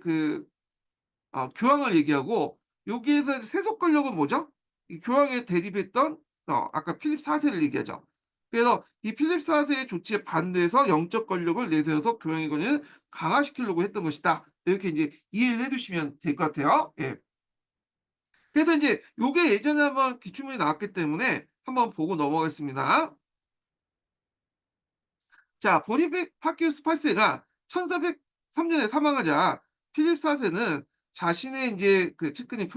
교황을 얘기하고, 여기에서 세속 권력은 뭐죠? 이 교황에 대립했던 아까 필립 4 세를 얘기하죠. 그래서 이 필립 4 세의 조치에 반대해서 영적 권력을 내세워서 교황의 권위를 강화시키려고 했던 것이다. 이렇게 인제 이해를 해 두시면 될 것 같아요. 예. 그래서 인제 요게 예전에 한번 기출문제 나왔기 때문에 한번 보고 넘어가겠습니다. 자, 보니파키우스 8세가 1403 년에 사망하자 필립 4세는 자신의 인제 그 측근인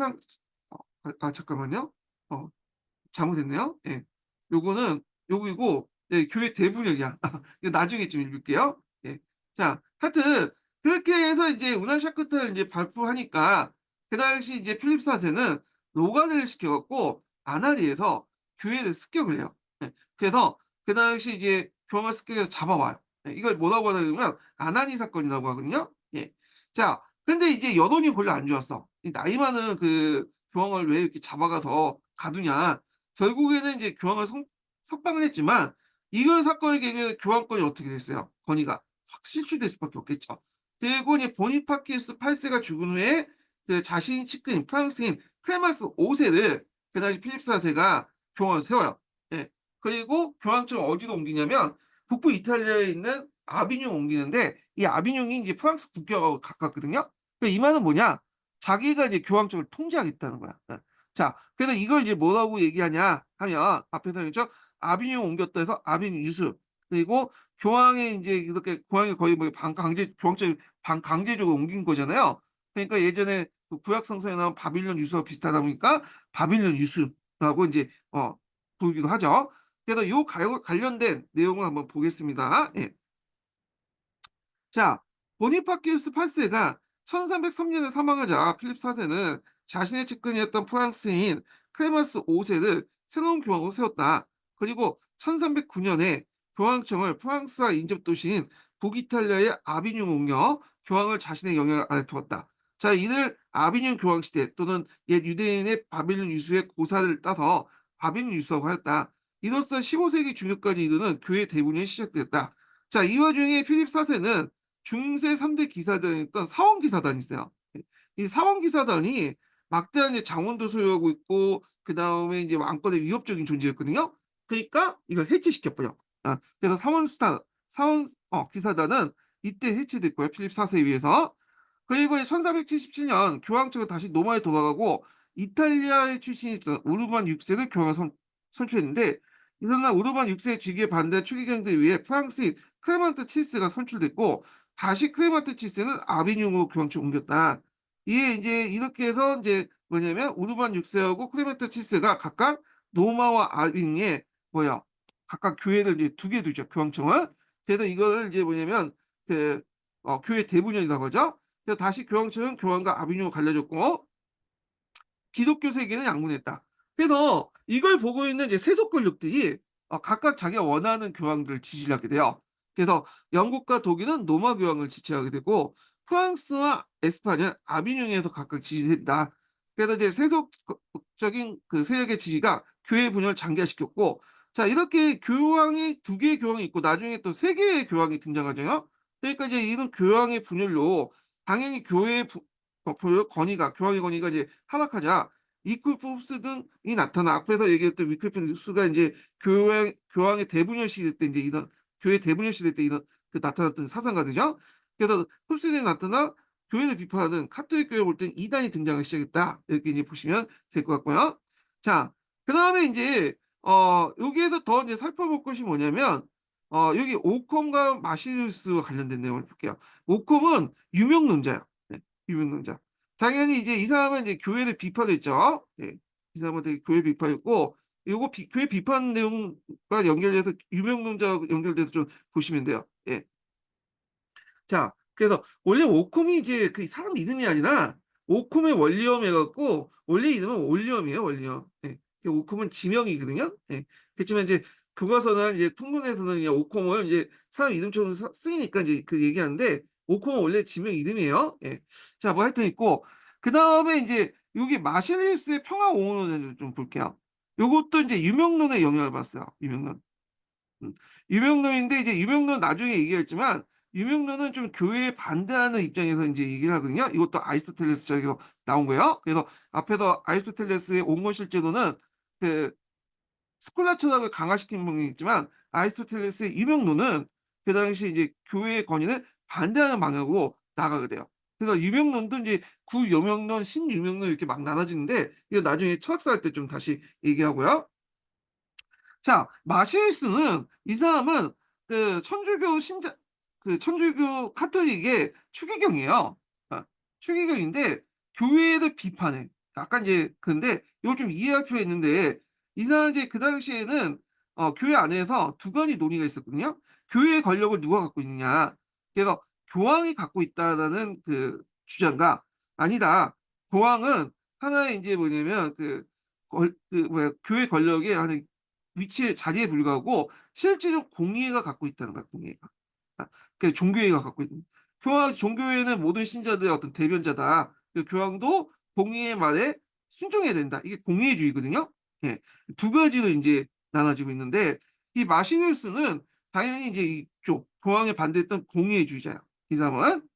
잠깐만요. 어 잘못했네요. 예. 요거는 요거이고, 예, 교회 대분열이야. 이거 나중에 좀 읽을게요. 예. 자, 하여튼 그렇게 해서 이제 운하 샤크타를 인제 발표하니까 그 당시 이제 필립 4세는 노간을 시켜 갖고 아나리에서 교회를 습격을 해요. 예. 그래서 그 당시 이제 교황을 습격해서 잡아와요. 예. 이걸 뭐라고 하냐 그러면 아나니 사건이라고 하거든요. 예. 자, 근데 이제 여론이 별로 안 좋았어. 이 나이 많은 그 교황을 왜 이렇게 잡아가서 가두냐. 결국에는 이제 교황을 석방을 했지만 이걸 사건을 계기로 교황권이 어떻게 됐어요? 권위가 확 실추될 수밖에 없겠죠. 그리고 이제 보니파키우스 8세가 죽은 후에 그 자신 측근 프랑스인 클레마스 5세를 그 당시 필립 4세가 교황을 세워요. 예. 그리고 교황청을 어디로 옮기냐면 북부 이탈리아에 있는 아비뇽 옮기는데, 이 아비뇽이 이제 프랑스 국경하고 가깝거든요. 이 말은 뭐냐? 자기가 이제 교황청을 통제하겠다는 거야. 예. 자, 그래서 이걸 이제 뭐라고 얘기하냐 하면 앞에서 했죠. 아비뇽 옮겼다 해서 아비뇽 유수. 그리고 교황에 인제 이렇게 교황이 거의 뭐 반강제 교황청을 반강제적으로 옮긴 거잖아요. 그러니까 예전에 그 구약 성서에 나온 바빌론 유수와 비슷하다 보니까 바빌론 유수라고 인제 부르기도 하죠. 그래서 요 관련된 내용을 한번 보겠습니다. 예. 자, 보니파키우스 8세가 1303 년에 사망하자 필립 4세는 자신의 측근이었던 프랑스인 클레마스 5세를 새로운 교황으로 세웠다. 그리고 1309 년에 교황청을 프랑스와 인접 도시인 북이탈리아의 아비뇽 옮겨 교황을 자신의 영향 아래 두었다. 자, 이를 아비뇽 교황 시대 또는 옛 유대인의 바빌론 유수의 고사를 따서 바빌론 유수라고 하였다. 이로써 15세기 중葉까지 이르는 교회 대분열이 시작되었다. 자, 이 와중에 필립 4세는 중세 3대 기사단이었던 사원 기사단이 있어요. 이 사원 기사단이 막대한 이제 자원도 소유하고 있고 그다음에 이제 왕권의 위협적인 존재였거든요. 그러니까 이걸 해체시켜 버려. 그래서 사원 기사단은 이때 해체됐고요, 필립 4세에 의해서. 그리고 이제 1477년 교황청은 다시 로마에 돌아가고 이탈리아의 출신이었던 우르반 6세를 교황으로 선출했는데, 그러나 우르반 6세의 즉위에 반대한 추기경들에 의해 프랑스인 클레먼트 7세가 선출됐고 다시 클레먼트 7세는 아비뇽으로 교황청을 옮겼다. 이게 인제 이렇게 해서 인제 뭐냐면 우르반 6세하고 클레멘트 7세가 각각 로마와 아비뇽에 뭐야 각각 교회를 이제 2개 두죠, 교황청을. 그래서 이거를 이제 뭐냐면 그 교회 대분열이라고 하죠. 그래서 다시 교황청은 교황과 아비뇽으로 갈라졌고 기독교 세계는 양분했다. 그래서 이걸 보고 있는 이제 세속 권력들이 각각 자기가 원하는 교황들을 지지를 하게 돼요. 그래서 영국과 독일은 로마 교황을 지지하게 되고 프랑스와 에스파냐는 아비뇽에서 각각 지지를 했다. 그래서 이제 세속적인 그 세력의 지지가 교회 분열을 장기화시켰고, 자, 이렇게 교황이 2개의 교황이 있고 나중에 또 3개의 교황이 등장하죠. 그러니까 이제 이런 교황의 분열로 당연히 교회의 권위가 교황의 권위가 이제 하락하자 위클프스 등이 나타나 앞에서 얘기했던 위클프스가 인제 교황의 대분열 시대 때 인제 이런 교회 대분열 시대 때 이런 그 나타났던 사상가들이죠. 그래서 흡수들이 나타나 교회를 비판하는 카톨릭 교회를 볼 땐 이단이 등장하기 시작했다. 이렇게 이제 보시면 될 것 같고요. 자, 그다음에 인제 여기에서 더 이제 살펴볼 것이 뭐냐면 여기 오컴과 마시우스와 관련된 내용을 볼게요. 오컴은 유명론자예요. 네. 유명론자. 당연히 이제 이 사람은 이제 교회를 비판했죠. 예. 이 사람은 되게 교회 비판했고 요거 교회 비판 내용과 연결돼서 유명론자하고 연결돼서 좀 보시면 돼요. 예. 자, 그래서 원래 오콤이 이제 그 사람 이름이 아니라 오콤의 원리엄 해 갖고 원래 이름은 올리엄이에요, 올리엄. 예. 그 오콤은 지명이거든요. 예. 그렇지만 이제 교과서나 이제 통문에서는 그냥 오콤을 이제 사람 이름처럼 쓰이니까 이제 그 얘기하는데 오콤은 원래 지명 이름이에요. 예. 자, 뭐 하여튼 있고 그다음에 인제 여기 마시리우스의 평화 옹호론을 좀 볼게요. 요것도 인제 유명론의 영향을 받았어요, 유명론. 음. 유명론인데 이제 유명론 나중에 얘기하겠지만 유명론은 좀 교회에 반대하는 입장에서 인제 얘기를 하거든요. 이것도 아리스토텔레스 책에서 나온 거예요. 그래서 앞에서 아리스토텔레스의 온건 실제로는 그 스콜라 철학을 강화시킨 부분이 있지만 아리스토텔레스의 유명론은 그 당시 이제 교회의 권위를 반대하는 방향으로 나아가게 돼요. 그래서 유명론도 이제 구유명론, 신유명론 이렇게 막 나눠지는데 이거 나중에 철학사 할 때 좀 다시 얘기하고요. 자, 마시우스는 이 사람은 그 천주교 신자 그 천주교 카톨릭의 추기경이에요. 아, 추기경인데 교회를 비판해. 약간 이제 근데 이걸 좀 이해할 필요가 있는데 이 사람 이제 그 당시에는 교회 안에서 두 가지 논의가 있었거든요. 교회의 권력을 누가 갖고 있느냐. 그래서 교황이 갖고 있다라는 그 주장과 아니다. 교황은 하나의 이제 뭐냐면 뭐야 교회 권력의 하나의 위치에 자리에 불과하고 실제로 공의회가 갖고 있다는 거야, 공의회가. 아 종교회가 갖고 있는. 교황 종교회는 모든 신자들의 어떤 대변자다. 교황도 공의회 말에 순종해야 된다. 이게 공의회주의거든요. 예. 두 가지로 인제 나눠지고 있는데 이 마시누스는 당연히 이제 이쪽 교황에 반대했던 공의회주의자야, 이 사람은.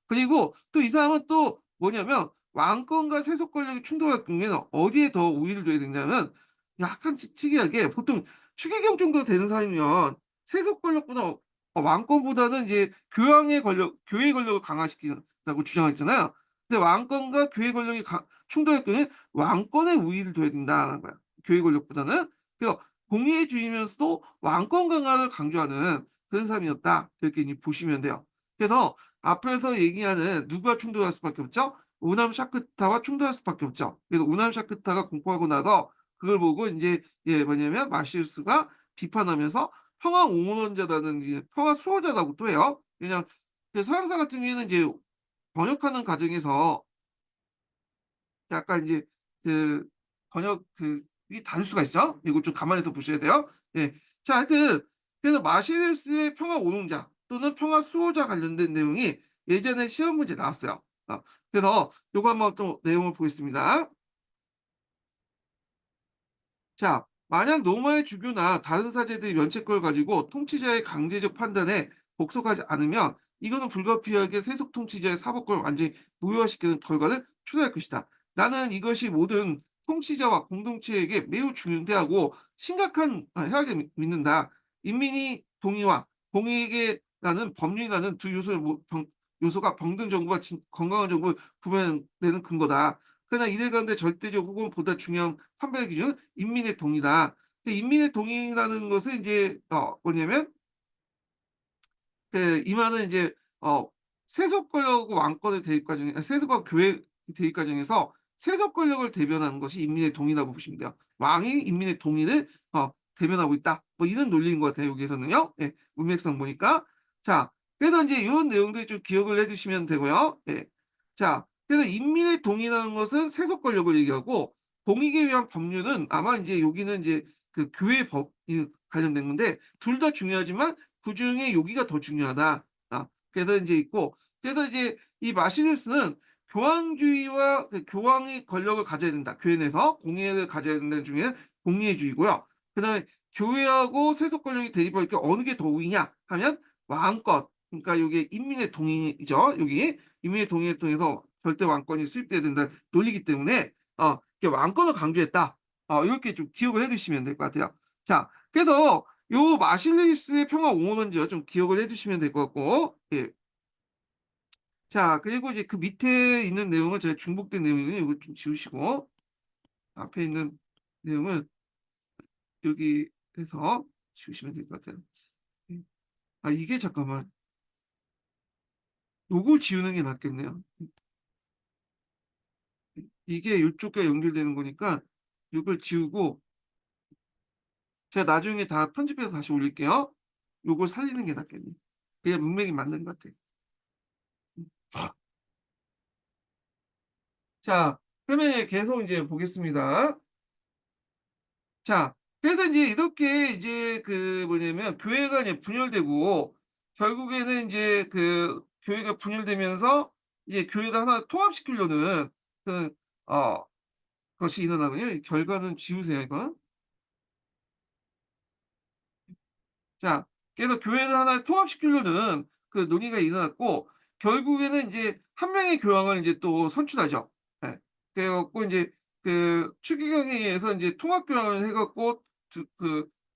그리고 또 이 사람은 또 뭐냐면 왕권과 세속 권력이 충돌할 경우에는 어디에 더 우위를 둬야 되냐면 약간 특이하게 보통 추기경 정도 되는 사람이면 세속 권력보다 왕권보다는 이제 교황의 권력 교회의 권력을 강화시킨다고 주장했잖아요. 근데 왕권과 교회 권력이 충돌할 경우에 왕권의 우위를 둬야 된다는 거야, 교회 권력보다는. 그래서 공의주의면서도 왕권 강화를 강조하는 그런 사람이었다. 이렇게 이제 보시면 돼요. 그래서 앞에서 얘기하는 누가 충돌할 수밖에 없죠? 우남 샤크타와 충돌할 수밖에 없죠. 그래서 우남 샤크타가 공포하고 나서 그걸 보고 인제 뭐냐면 마시우스가 비판하면서 평화 옹호론자라는 이제 평화 수호자라고 또 해요. 왜냐하면 그 서양사 같은 경우에는 이제 번역하는 과정에서 약간 이제 그 번역 이 다를 수가 있죠. 이거 좀 감안해서 보셔야 돼요. 예. 자 하여튼 그래서 마시우스의 평화 운동자 또는 평화 수호자 관련된 내용이 예전에 시험 문제 나왔어요. 그래서 요거 한번 또 내용을 보겠습니다. 자, 만약 로마의 주교나 다른 사제들이 면책권을 가지고 통치자의 강제적 판단에 복속하지 않으면 이거는 불가피하게 세속 통치자의 사법권을 완전히 무효화시키는 결과를 초래할 것이다. 나는 이것이 모든 통치자와 공동체에게 매우 중대하고 심각한 해악을 믿는다. 인민이 동의와 공익에라는 법률이라는 두 요소가 병든 정부와 건강한 정부를 구별되는 근거다. 그러나 이들 가운데 절대적 혹은 보다 중요한 판별 기준은 인민의 동의다. 인민의 동의라는 것은 인제 뭐냐면 이 말은 인제 어 세속 권력과 왕권의 대립 과정에 세속과 교회의 대립 과정에서 세속 권력을 대변하는 것이 인민의 동의라고 보시면 돼요. 왕이 인민의 동의를 대변하고 있다. 뭐 이런 논리인 것 같아요, 여기에서는요. 예. 문맥상 보니까. 자, 그래서 인제 요런 내용들 좀 기억을 해 두시면 되고요. 예. 자, 그래서 인민의 동의라는 것은 세속 권력을 얘기하고 공익에 의한 법률은 아마 인제 여기는 인제 그 교회 법이 관련된 건데 둘 다 중요하지만 그중에 여기가 더 중요하다. 그래서 인제 있고 그래서 이제 이 마시누스는 교황주의와 교황의 권력을 가져야 된다. 교회 내에서 공의를 가져야 된다는 중에는 공의주의고요. 그다음에 교회하고 세속 권력이 대립할 때 어느 게 더 우위냐 하면 왕권 그러니까 요게 인민의 동의죠. 여기 인민의 동의를 통해서 절대 왕권이 수립돼야 된다는 논리이기 때문에 이렇게 왕권을 강조했다. 요렇게 좀 기억을 해 두시면 될 것 같아요. 자, 그래서 요 마실리스의 평화 옹호론지요. 좀 기억을 해 두시면 될 것 같고 예. 자 그리고 이제 그 밑에 있는 내용은 제가 중복된 내용이거든요. 이거 좀 지우시고 앞에 있는 내용은 여기 해서 지우시면 될 것 같아요. 예. 이게 잠깐만 요걸 지우는 게 낫겠네요. 이게 요쪽과 연결되는 거니까 요걸 지우고 제가 나중에 다 편집해서 다시 올릴게요. 요걸 살리는 게 낫겠네. 그래야 문맥이 맞는 것 같아. 음. 자 그러면 계속 인제 보겠습니다. 자 그래서 인제 이렇게 이제 뭐냐면 교회가 이제 분열되고 결국에는 인제 교회가 분열되면서 이제 교회를 하나 통합시키려는 그 어 것이 일어나거든요. 결과는 지우세요 이거. 자 그래서 교회를 하나 통합시키려는 그 논의가 일어났고 결국에는 인제 한 명의 교황을 인제 또 선출하죠. 예. 그래 갖고 인제 추기경에 의해서 인제 통합교황을 해 갖고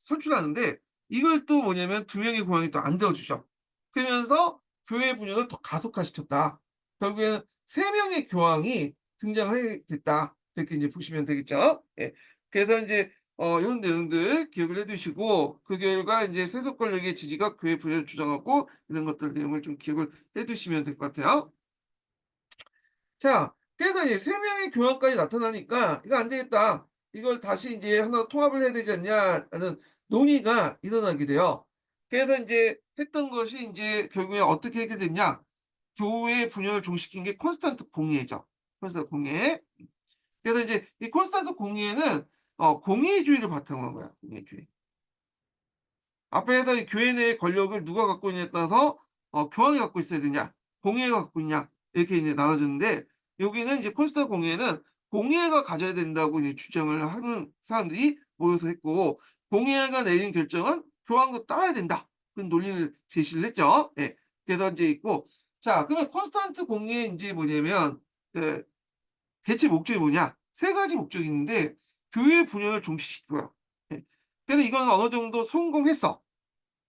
선출하는데 이걸 또 뭐냐면 두 명의 교황이 또 안 도와주죠. 그러면서 교회 분열을 더 가속화시켰다. 결국에는 3명의 교황이 등장하게 됐다. 이렇게 이제 보시면 되겠죠. 예. 그래서 이제 이런 내용들 기억을 해 두시고 그 결과 이제 세속 권력의 지지가 교회 분열을 주장하고 이런 것들 내용을 좀 기억을 해 두시면 될 것 같아요. 자, 그래서 이제 3명의 교황까지 나타나니까 '이거 안 되겠다. 이걸 다시 인제 하나 통합을 해야 되지 않냐.'라는 논의가 일어나게 돼요. 그래서 인제 했던 것이 인제 결국에 어떻게 해결됐냐. 교회 분열을 종식시킨 게 콘스탄트 공의회죠. 콘스탄트 공의회. 그래서 인제 이 콘스탄트 공의회는 공의주의를 바탕으로 한 거야, 공의주의. 앞에서 이 교회 내의 권력을 누가 갖고 있느냐에 따라서 교황이 갖고 있어야 되냐, 공의회가 갖고 있냐 이렇게 이제 나눠졌는데 여기는 이제 콘스탄트 공의회는 공의회가 가져야 된다고 이제 주장을 하는 사람들이 모여서 했고 공의회가 내린 결정은 교황도 따라야 된다. 그런 논리를 제시를 했죠. 예. 그래서 인제 있고 자 그러면 콘스탄트 공의회 인제 뭐냐면 그 대체 목적이 뭐냐? 3가지 목적이 있는데 교회 분열을 종식시키고요. 예. 그래서 이거는 어느 정도 성공했어.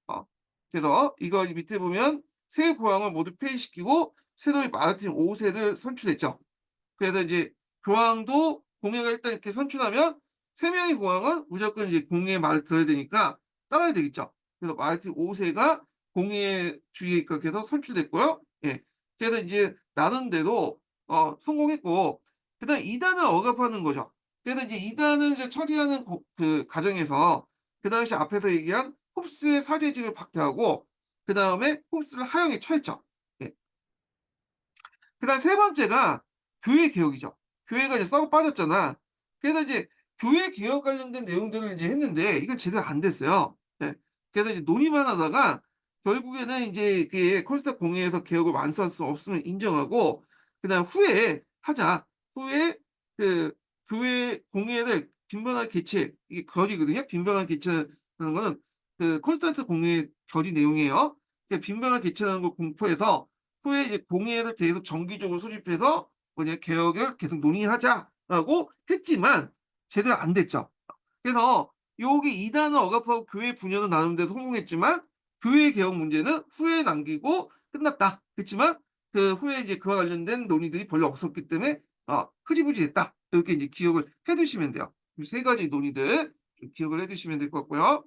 어. 그래서 이거 밑에 보면 세 교황을 모두 폐위시키고 새로이 마르틴 5 세를 선출했죠. 그래서 이제 교황도 공회가 일단 이렇게 선출하면 3명의 교황은 무조건 이제 공회의 말을 들어야 되니까 따라야 되겠죠. 그래서 마르틴 5 세가 공의주의에 입각해서 선출됐고요. 예. 그래서 이제 나름대로 성공했고 그다음에 이단을 억압하는 거죠. 그래서 이제 이단을 이제 처리하는 그 과정에서 그 당시 앞에서 얘기한 홉스의 사제직을 박탈하고 그다음에 홉스를 하형에 처했죠. 예. 그다음 세 번째가 교회 개혁이죠. 교회가 이제 썩어 빠졌잖아. 그래서 이제 교회 개혁 관련된 내용들을 이제 했는데 이건 제대로 안 됐어요. 예. 그래서 이제 논의만 하다가 결국에는 인제 그게 콘스탄트 공회에서 개혁을 완수할 수 없음을 인정하고 그다음 후에 하자. 후에 그 교회 공회를 빈번하게 개최 이게 결의거든요. 빈번하게 개최하는 거는 그 콘스탄트 공회의 결의 내용이에요. 그 빈번하게 개최하는 걸 공포해서 후에 이제 공의회를 계속 정기적으로 소집해서 뭐냐 "개혁을 계속 논의하자."라고 했지만 제대로 안 됐죠. 그래서 요게 이단을 억압하고 교회 분열은 나름대로 성공했지만 교회 개혁 문제는 후에 남기고 끝났다. 그렇지만 그 후에 이제 그와 관련된 논의들이 별로 없었기 때문에 흐지부지 됐다. 이렇게 이제 기억을 해 두시면 돼요. 이 세 가지 논의들 좀 기억을 해 두시면 될 것 같고요.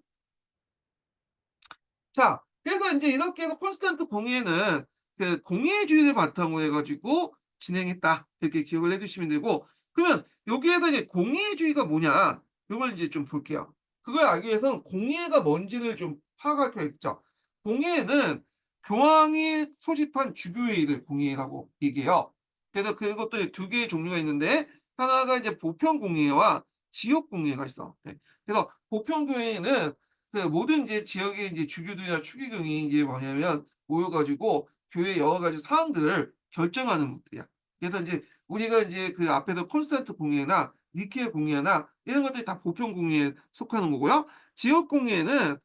자 그래서 인제 이렇게 해서 콘스탄트 공의회는 그 공의주의를 바탕으로 해 가지고 진행했다. 이렇게 기억을 해 두시면 되고 그러면 여기에서 이제 공의주의가 뭐냐 요걸 이제 좀 볼게요. 그걸 알기 위해서는 공의회가 뭔지를 좀 파악할 필요가 있죠. 공의회는 교황이 소집한 주교회의를 공의회라고 얘기해요. 그래서 그것도 이제 두 개의 종류가 있는데 하나가 이제 보편공의회와 지역공의회가 있어. 네. 그래서 보편교회는 그 모든 이제 지역의 이제 주교들이나 추기경이 이제 뭐냐면 모여 가지고 교회 여러 가지 사항들을 결정하는 것들이야. 그래서 인제 우리가 인제 그 앞에서 콘스탄트 공의회나 니케아 공의회나 이런 것들이 다 보편 공의회에 속하는 거고요. 지역 공의회는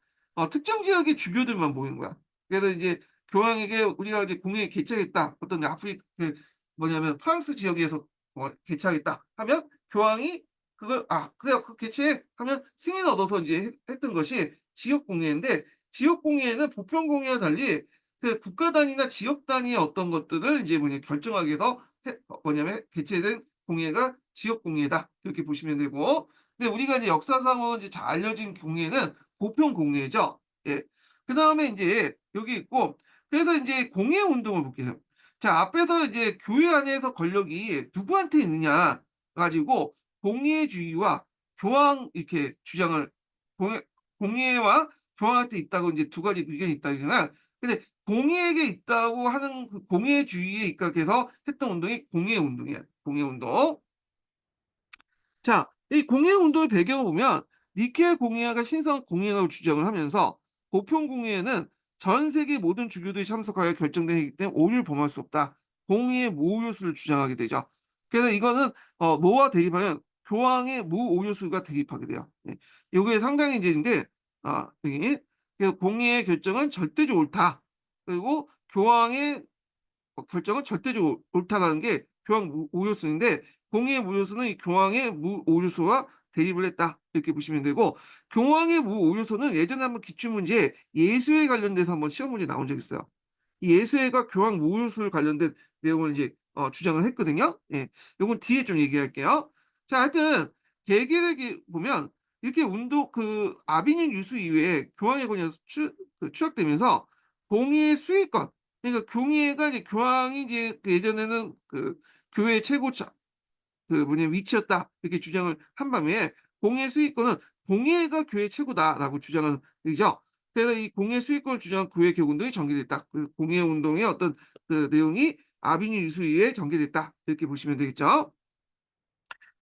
특정 지역의 주교들만 모이는 거야. 그래서 이제 교황에게 우리가 이제 공의회 개최하겠다. 어떤 그 뭐냐면 프랑스 지역에서 개최하겠다 하면 교황이 그걸 "아 그래 그 개최해." 하면 승인을 얻어서 인제 했던 것이 지역 공예인데 지역 공예는 보편 공예와 달리 그 국가 단위나 지역 단위의 어떤 것들을 이제 뭐냐 결정하기 위해서 뭐냐면 개최된 공예가 지역 공예다. 이렇게 보시면 되고 근데 우리가 이제 역사상으로 이제 잘 알려진 공예는 보편 공예죠. 예. 그다음에 인제 여기 있고 그래서 인제 공예 운동을 볼게요. 자 앞에서 이제 교회 안에서 권력이 누구한테 있느냐 가지고 공의주의와 교황 이렇게 주장을 공의 공의와 교황한테 있다고 이제 두 가지 의견이 있다 그러잖아요. 근데 공의에게 있다고 하는 그 공의주의에 입각해서 했던 운동이 공의운동이에요. 공의운동. 자, 이 공의운동의 배경을 보면 니케아 공의회가 신성 공의회라고 주장을 하면서 보편 공의회는 전 세계 모든 주교들이 참석하여 결정된 회의이기 때문에 오류를 범할 수 없다. 공의의 무오류수를 주장하게 되죠. 그래서 이거는 뭐와 대립하면 교황의 무오류수가 대립하게 돼요. 예. 요게 상당히 이제 인데 여기 그래서 공의의 결정은 절대적으로 옳다. 그리고 교황의 결정은 절대적으로 옳다라는 게 교황 우효수인데 공의의 무효수는 이 교황의 무오류수와 대립을 했다. 이렇게 보시면 되고 교황의 무오류수는 예전에 한번 기출문제에 예수에 관련돼서 한번 시험 문제 나온 적이 있어요. 이 예수회가 교황 모유술 관련된 내용을 이제 주장을 했거든요. 예. 요건 뒤에 좀 얘기할게요. 자, 하여튼 계계를 보면 이렇게 운동 아비뉴 유수 이후에 교황의 권위에서 추락되면서 공의의 수익권, 그러니까 공의가 이제 교황이 이제 예전에는 교회 최고 위치였다 이렇게 주장을 한 밤에 공의 수익권은 공예가 교회 최고다라고 주장하는 얘기죠. 그래서 이 공예 수익권을 주장한 교회 개혁운동이 전개됐다. 공예 운동의 어떤 내용이 아비뉴 유수 이후에 전개됐다 이렇게 보시면 되겠죠.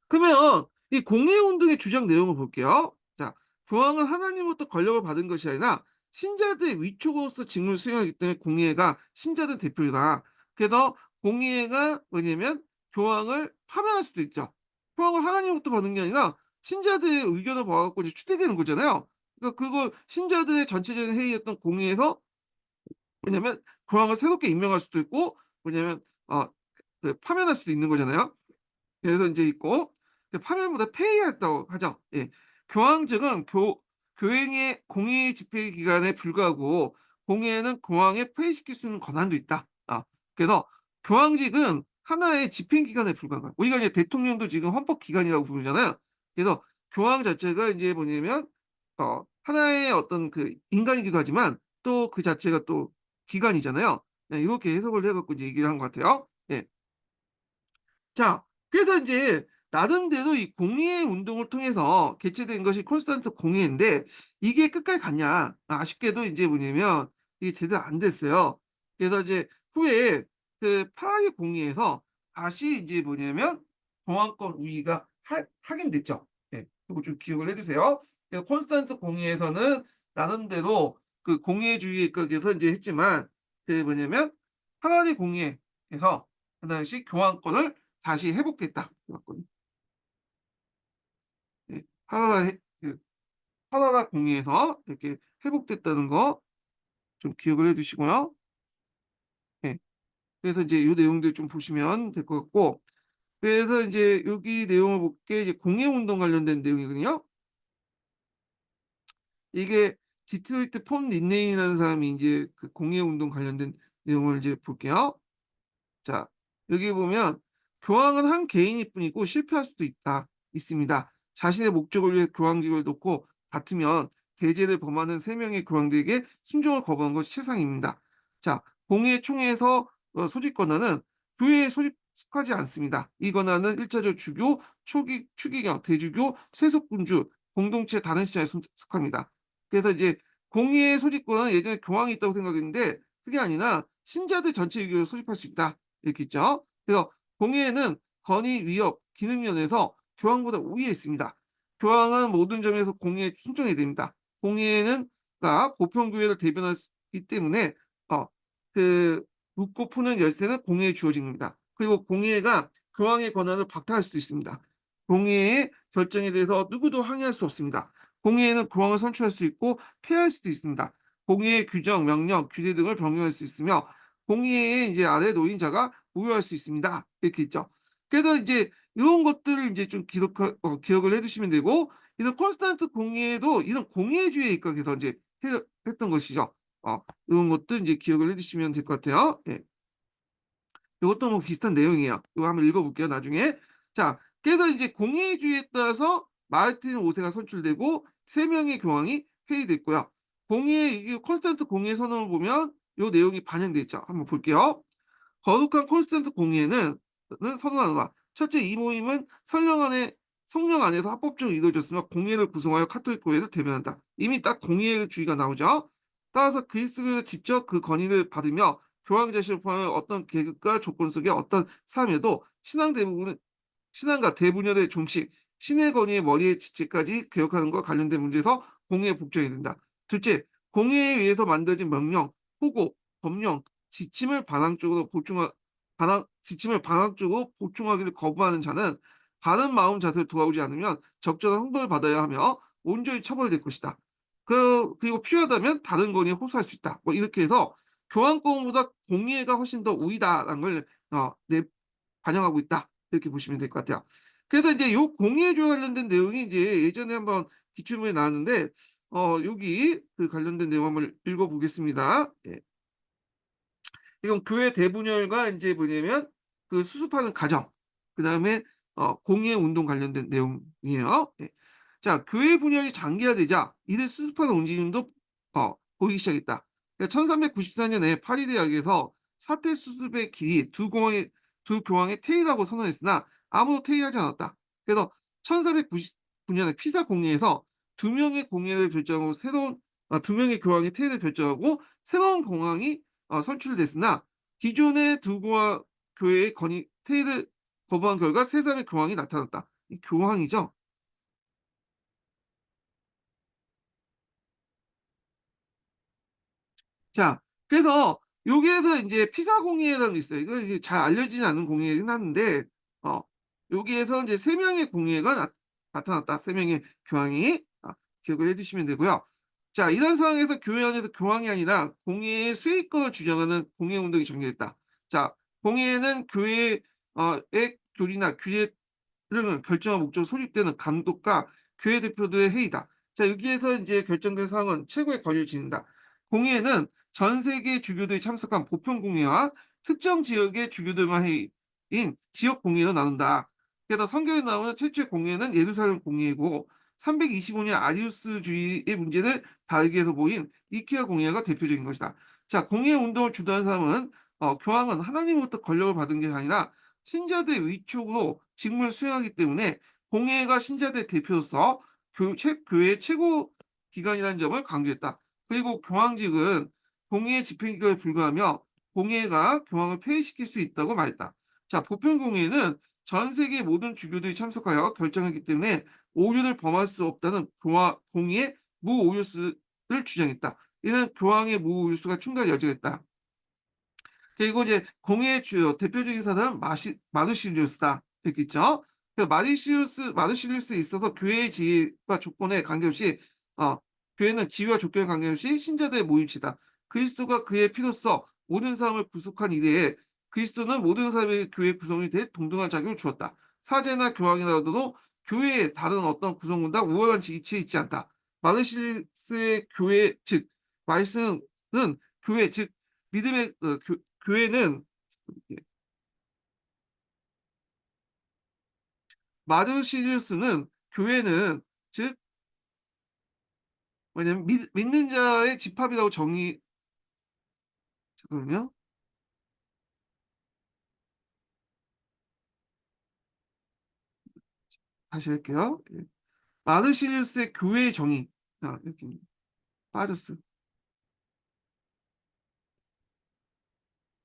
그러면 이 공예 운동의 주장 내용을 볼게요. 자, 교황은 하나님으로부터 권력을 받은 것이 아니라 신자들의 위촉으로서 직무를 수행하기 때문에 공예가 신자들 대표이다. 그래서 공예가 뭐냐면 교황을 파면할 수도 있죠. 교황을 하나님으로부터 받은 게 아니라 신자들의 의견을 받아갖고 이제 추대되는 거잖아요. 그러니까 그걸 신자들의 전체적인 회의였던 공예에서 뭐냐면 교황을 새롭게 임명할 수도 있고 뭐냐면 파면할 수도 있는 거잖아요. 그래서 인제 있고 파면보다 폐위했다고 하죠. 예. 교황직은 교행의 공의 집회 기간에 불과하고 공회는 교황에 폐위시킬 수 있는 권한도 있다. 그래서 교황직은 하나의 집행 기간에 불과한 거야. 우리가 이제 대통령도 지금 헌법 기관이라고 부르잖아요. 그래서 교황 자체가 인제 뭐냐면 하나의 어떤 인간이기도 하지만 또 그 자체가 또 기관이잖아요. 네, 요렇게 해석을 해 갖고 이제 얘기를 한 것 같아요. 예. 자, 그래서 인제 나름대로 이 공의의 운동을 통해서 개최된 것이 콘스탄트 공의회인데 이게 끝까지 갔냐? 아쉽게도 인제 뭐냐면 이게 제대로 안 됐어요. 그래서 이제 후에 프라하 공의회에서 다시 인제 뭐냐면 교황권 우위가 확인됐죠. 예. 요거 좀 기억을 해 두세요. 그래서 콘스탄트 공의회에서는 나름대로 공의주의 쪽에서 인제 했지만 뭐냐면 프라하 공의회에서 그 당시 교황권을 다시 회복됐다. 그랬거든요. 예. 하나라 공의에서 이렇게 회복됐다는 거 좀 기억을 해 두시고요. 예. 그래서 인제 요 내용들 좀 보시면 될 것 같고 그래서 인제 여기 내용을 볼게 이제 공예 운동 관련된 내용이거든요. 이게 디트로이트 폰 린네이라는 사람이 인제 공예 운동 관련된 내용을 이제 볼게요. 자, 여기 보면 교황은 한 개인일 뿐이고 실패할 수도 있습니다. 자신의 목적을 위해 교황직을 놓고 다투면 대제를 범하는 3명의 교황들에게 순종을 거부한 것이 최상입니다. 자, 공의 총회에서 소집 권한은 교회에 속하지 않습니다. 이 권한은 일차적 주교, 추기경, 대주교, 세속군주, 공동체 다른 시장에 속합니다. 그래서 이제 공의의 소집권은 예전에 교황이 있다고 생각했는데 그게 아니라 신자들 전체 의견을 소집할 수 있다. 이렇게 있죠. 그래서 공의회는 건의, 위협, 기능 면에서 교황보다 우위에 있습니다. 교황은 모든 점에서 공의회에 순종해야 됩니다. 공의회는 보편교회를 대변하기 때문에 어 묻고 푸는 열쇠는 공의회에 주어진 겁니다. 그리고 공의회가 교황의 권한을 박탈할 수도 있습니다. 공의회의 결정에 대해서 누구도 항의할 수 없습니다. 공의회는 교황을 선출할 수 있고 폐하할 수도 있습니다. 공의회 규정, 명령, 규례 등을 변경할 수 있으며 공의회에 이제 아래 놓인 자가 무효할 수 있습니다. 이렇게 있죠. 그래서 이제 이런 것들을 이제 좀 기억을 해 두시면 되고 이런 콘스탄트 공의회도 이런 공의회주의에 입각해서 이제 했던 것이죠. 이런 것도 이제 기억을 해 두시면 될 것 같아요. 예. 요것도 뭐 비슷한 내용이에요. 이거 한번 읽어 볼게요, 나중에. 자, 그래서 이제 공의주의에 따라서 마르틴 5 세가 선출되고 3 명의 교황이 폐위됐고요. 공의회 이게 콘스탄트 공의회 선언을 보면 요 내용이 반영돼 있죠. 한번 볼게요. 거룩한 콘스탄트 공의회는 선언하노라. 첫째, 이 모임은 성령 안에서 합법적으로 이루어졌으며 공의회를 구성하여 카톨릭 교회를 대변한다. 이미 딱 공의회주의가 나오죠. 따라서 그리스도에서 직접 그 건의를 받으며 교황 자신을 포함한 어떤 계급과 조건 속의 어떤 삶에도 신앙과 대분열의 종식, 신의 권위의 머리의 지체까지 개혁하는 것과 관련된 문제에서 공의에 복종해야 된다. 둘째, 공의에 의해서 만들어진 명령, 호고, 법령, 지침을 반항적으로 보충하기를 거부하는 자는 바른 마음 자세를 돌아오지 않으면 적절한 훈벌을 받아야 하며 온전히 처벌될 것이다. 그리고 필요하다면 다른 권위에 호소할 수 있다. 뭐 이렇게 해서 교황권보다 공의회가 훨씬 더 우위다라는 걸 반영하고 있다. 이렇게 보시면 될 것 같아요. 그래서 이제 요 공의회주와 관련된 내용이 이제 예전에 한번 기출문에 나왔는데 여기 관련된 내용 한번 읽어 보겠습니다. 예. 이건 교회 대분열과 이제 뭐냐면 그 수습하는 과정, 그다음에 공예 운동 관련된 내용이에요. 예. 자, 교회 분열이 장기화되자 이를 수습하는 움직임도 보이기 시작했다. 그러니까 1394년에 파리 대학에서 사태 수습의 길이 두 교황의 퇴위라고 선언했으나 아무도 퇴위하지 않았다. 그래서 1499년에 피사 공예에서 두 명의 공예를 결정하고 두 명의 교황의 퇴위를 결정하고 새로운 공황이 선출됐으나 기존의 두 교회의 퇴위를 거부한 결과 세 사람의 교황이 나타났다. 이 교황이죠. 자, 그래서 여기에서 이제 피사 공예라는 게 있어요. 이거 이게 잘 알려지지 않은 공예이긴 한데, 어, 여기에서 이제 세 명의 공예가 나타났다. 세 명의 교황이 기억을 해두시면 되고요. 자, 이런 상황에서 교회 안에서 교황이 아니라 공예의 수익권을 주장하는 공예 운동이 전개됐다. 자, 공예는 교회의 교리나 규례를 결정할 목적으로 소집되는 감독과 교회 대표들의 회의다. 자, 여기에서 이제 결정된 사항은 최고의 권위를 지닌다. 공예는 전 세계 주교들이 참석한 보편 공예와 특정 지역의 주교들만 회의인 지역 공예로 나눈다. 그래서 성경에 나오는 최초의 공예는 예루살렘 공예이고 325년 아리우스주의의 문제를 다루기 위해서 모인 니케아 공예가 대표적인 것이다. 자, 공예 운동을 주도한 사람은 교황은 하나님으로부터 권력을 받은 게 아니라 신자들의 위촉으로 직무를 수행하기 때문에 공예가 신자들의 대표로서 교회의 최고 기관이라는 점을 강조했다. 그리고 교황직은 공예 집행기관에 불과하며 공예가 교황을 폐위시킬 수 있다고 말했다. 자, 보편공예는 전 세계 모든 주교들이 참석하여 결정하기 때문에 오류를 범할 수 없다는 공의의 무오류수를 주장했다. 이는 교황의 무오류수가 충분할 여지가 있다. 그리고 이제 공예의 대표적인 사람은 마르시리우스다. 이렇게 있죠. 마르시리우스에 있어서 교회의 지위와 조건에 관계없이 어, 교회는 지위와 조건에 관계없이 신자들의 모임이다. 그리스도가 그의 피로써 모든 사람을 구속한 이래에 그리스도는 모든 사람의 교회 구성이 돼 동등한 자격을 주었다. 사제나 교황이라도 교회의 다른 어떤 구성원과 우월한 지위치에 있지 않다. 마르시리우스의 교회 즉 말씀은 교회 즉 믿음의 교회는 마르시리우스는 교회는 즉 뭐냐면 믿는 자의 집합이라고 잠깐만요. 다시 할게요. 예. 마르시리우스의 교회의 정의. 이렇게 빠졌어.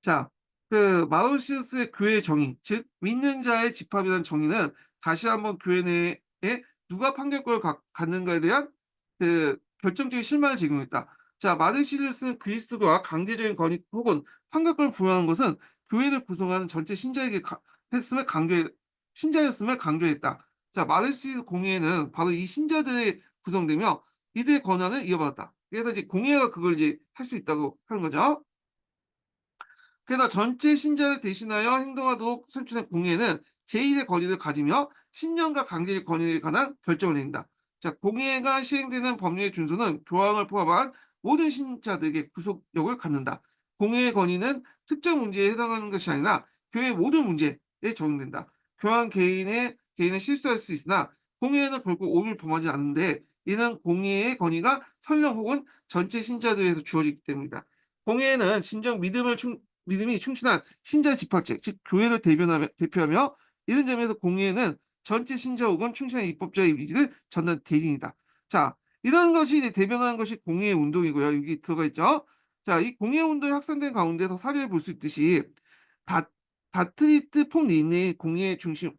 자, 그 마우시우스의 교회의 정의, 즉 믿는 자의 집합이라는 정의는 다시 한번 교회 내에 누가 판결권을 갖는가에 대한 그 결정적인 실마리를 제공했다. 자, 마르시리우스는 그리스도가 강제적인 권위 혹은 판결권을 부여하는 것은 교회를 구성하는 전체 신자에게 신자였음을 강조했다. 자, 마르시리우스 공예는 바로 이 신자들의 구성되며 이들의 권한을 이어받았다. 그래서 이제 공예가 그걸 이제 할 수 있다고 하는 거죠. 그래서 전체 신자를 대신하여 행동하도록 선출된 공예는 제1의 권위를 가지며 신령과 강제의 권위에 관한 결정을 내린다. 자, 공예가 시행되는 법률의 준수는 교황을 포함한 모든 신자들에게 구속력을 갖는다. 공예의 권위는 특정 문제에 해당하는 것이 아니라 교회의 모든 문제에 적용된다. 교황 개인은 실수할 수 있으나 공예에는 결국 오류를 범하지 않는데 이는 공예의 권위가 설령 혹은 전체 신자들에서 주어지기 때문이다. 공예는 진정 믿음이 충실한 신자 집합체, 즉 교회를 대표하며 이런 점에서 공예는 전체 신자 혹은 충실한 입법자의 이미지를 전하는 대리인이다. 자, 이런 것이 이제 대변하는 것이 공예 운동이고요. 여기 들어가 있죠. 자, 이 공예 운동이 확산된 가운데서 사례를 볼 수 있듯이 다 다트리트 폼 린네이 공예 중심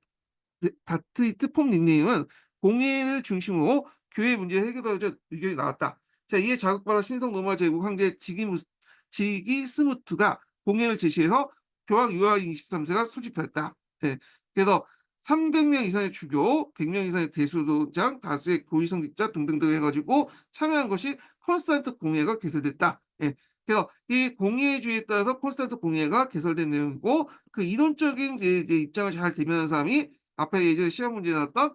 다트리트 폼 닉네임은 공예를 중심으로 교회 문제 해결하자 의견이 나왔다. 자, 이에 자극받아 신성 로마 제국 황제 지기스무트가 공예를 제시해서 교황 요한 23세가 소집했다. 예. 그래서 300명 이상의 주교, 100명 이상의 대수도장, 다수의 고위성직자 등등등 해가지고 참여한 것이 콘스탄트 공예가 개설됐다. 예. 그래서 이 공예주의에 따라서 콘스탄트 공예가 개설된 내용이고 그 이론적인 입장을 잘 대변하는 사람이 앞에 예전에 시험 문제에 나왔던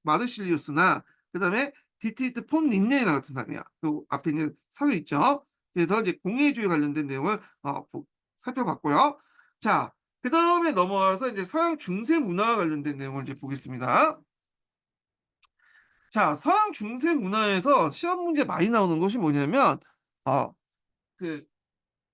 마르실리우스나 그다음에 디트리트 폰 린네이나 같은 사람이야. 그 앞에 있는 사회 있죠. 그래서 이제 공예주의 관련된 내용을 살펴봤고요. 자, 그다음에 넘어와서 이제 서양 중세 문화와 관련된 내용을 이제 보겠습니다. 자, 서양 중세 문화에서 시험 문제 많이 나오는 것이 뭐냐면 어 그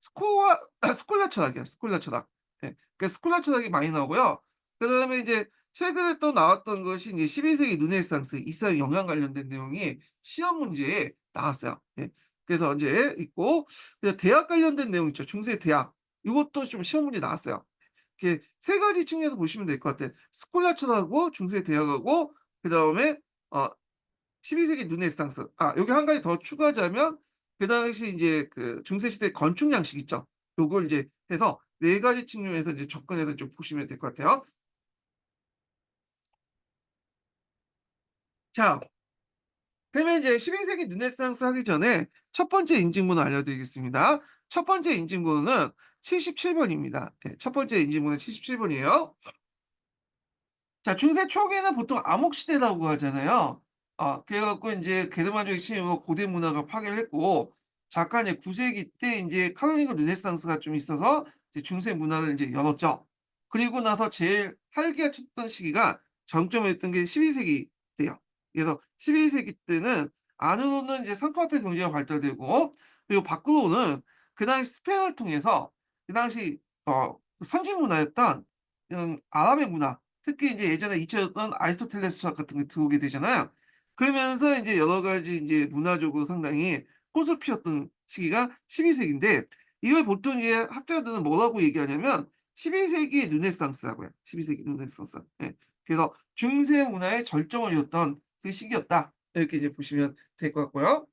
스코아 스콜라 철학이야, 스콜라 철학. 예. 스콜라 철학이 많이 나오고요. 그다음에 이제 최근에 또 나왔던 것이 이제 12세기 르네상스 이슬람 영향 관련된 내용이 시험 문제에 나왔어요. 예. 그래서 인제 있고 대학 관련된 내용 있죠. 중세 대학. 요것도 좀 시험 문제에 나왔어요. 이렇게 세 가지 측면에서 보시면 될 것 같아요. 스콜라 철학하고 중세 대학하고 그다음에 어 12세기 르네상스. 여기 한 가지 더 추가하자면 그 당시 인제 그 중세 시대 건축 양식 있죠. 요걸 이제 해서 네 가지 측면에서 이제 접근해서 좀 보시면 될 것 같아요. 자, 그러면 이제 12세기 르네상스 하기 전에 첫 번째 인증문을 알려드리겠습니다. 첫 번째 인증문은 77 번입니다. 예, 첫 번째 인증문은 77 번이에요. 자, 중세 초기에는 보통 암흑시대라고 하잖아요. 그래 갖고 인제 게르만족의 침입으로 고대 문화가 파괴를 했고 잠깐 이제 9 세기 때 인제 카톨릭 르네상스가 좀 있어서 이제 중세 문화를 인제 열었죠. 그리고 나서 제일 활기가 쳤던 시기가 정점이었던 게 12 세기 때요. 그래서 12 세기 때는 안으로는 이제 상업화 경제가 발달되고 그리고 밖으로는 그 당시 스페인을 통해서 그 당시 선진 문화였던 이런 아랍의 문화 특히 이제 예전에 잊혀졌던 아리스토텔레스 철학 같은 게 들어오게 되잖아요. 그러면서 인제 여러 가지 인제 문화적으로 상당히 꽃을 피웠던 시기가 12 세기인데 이걸 보통 이제 학자들은 뭐라고 얘기하냐면 12 세기 르네상스라고 해요. 12 세기 르네상스. 예. 그래서 '중세 문화의 절정을 이뤘던 그 시기였다.' 이렇게 이제 보시면 될 것 같고요.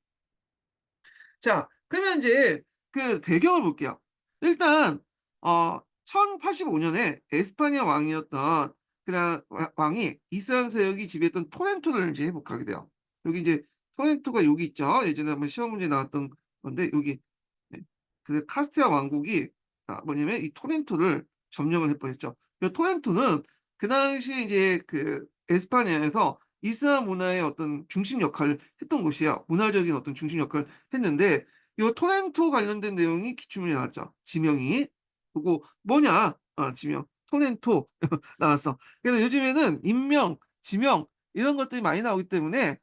자, 그러면 인제 그 배경을 볼게요. 일단 1085 년에 에스파냐 왕이었던 그냥 왕이 이슬람 세력이 지배했던 토렌토를 인제 회복하게 돼요. 여기 인제 토렌토가 여기 있죠. 예전에 한번 시험 문제에 나왔던 건데 여기 네. 그 카스티아 왕국이 뭐냐면 이 토렌토를 점령을 해 버렸죠. 이 토렌토는 그 당시에 이제 그 에스파냐에서 이슬람 문화의 어떤 중심 역할을 했던 곳이에요. 문화적인 어떤 중심 역할을 했는데 요 토렌토 관련된 내용이 기출문제 나왔죠. 지명이. 그거 뭐냐? 지명. 토렌토 나왔어. 그래서 요즘에는 인명, 지명 이런 것들이 많이 나오기 때문에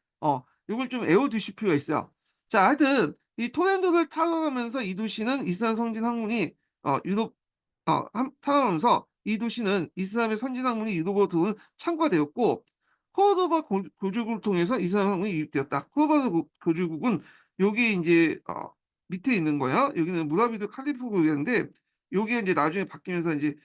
요걸 좀 외워 두실 필요가 있어요. 자, 하여튼 이 토렌토를 타락하면서 이 도시는 이슬람 성진 학문이 유럽 타락하면서 이 도시는 이슬람의 선진 학문이 유럽으로 들어오는 창구가 되었고 코르도바 교주국을 통해서 이슬람 학문이 유입되었다. 코르도바 교주국은 여기 인제 밑에 있는 거야. 여기는 무라비드 칼리프국이었는데 요게 인제 나중에 바뀌면서 인제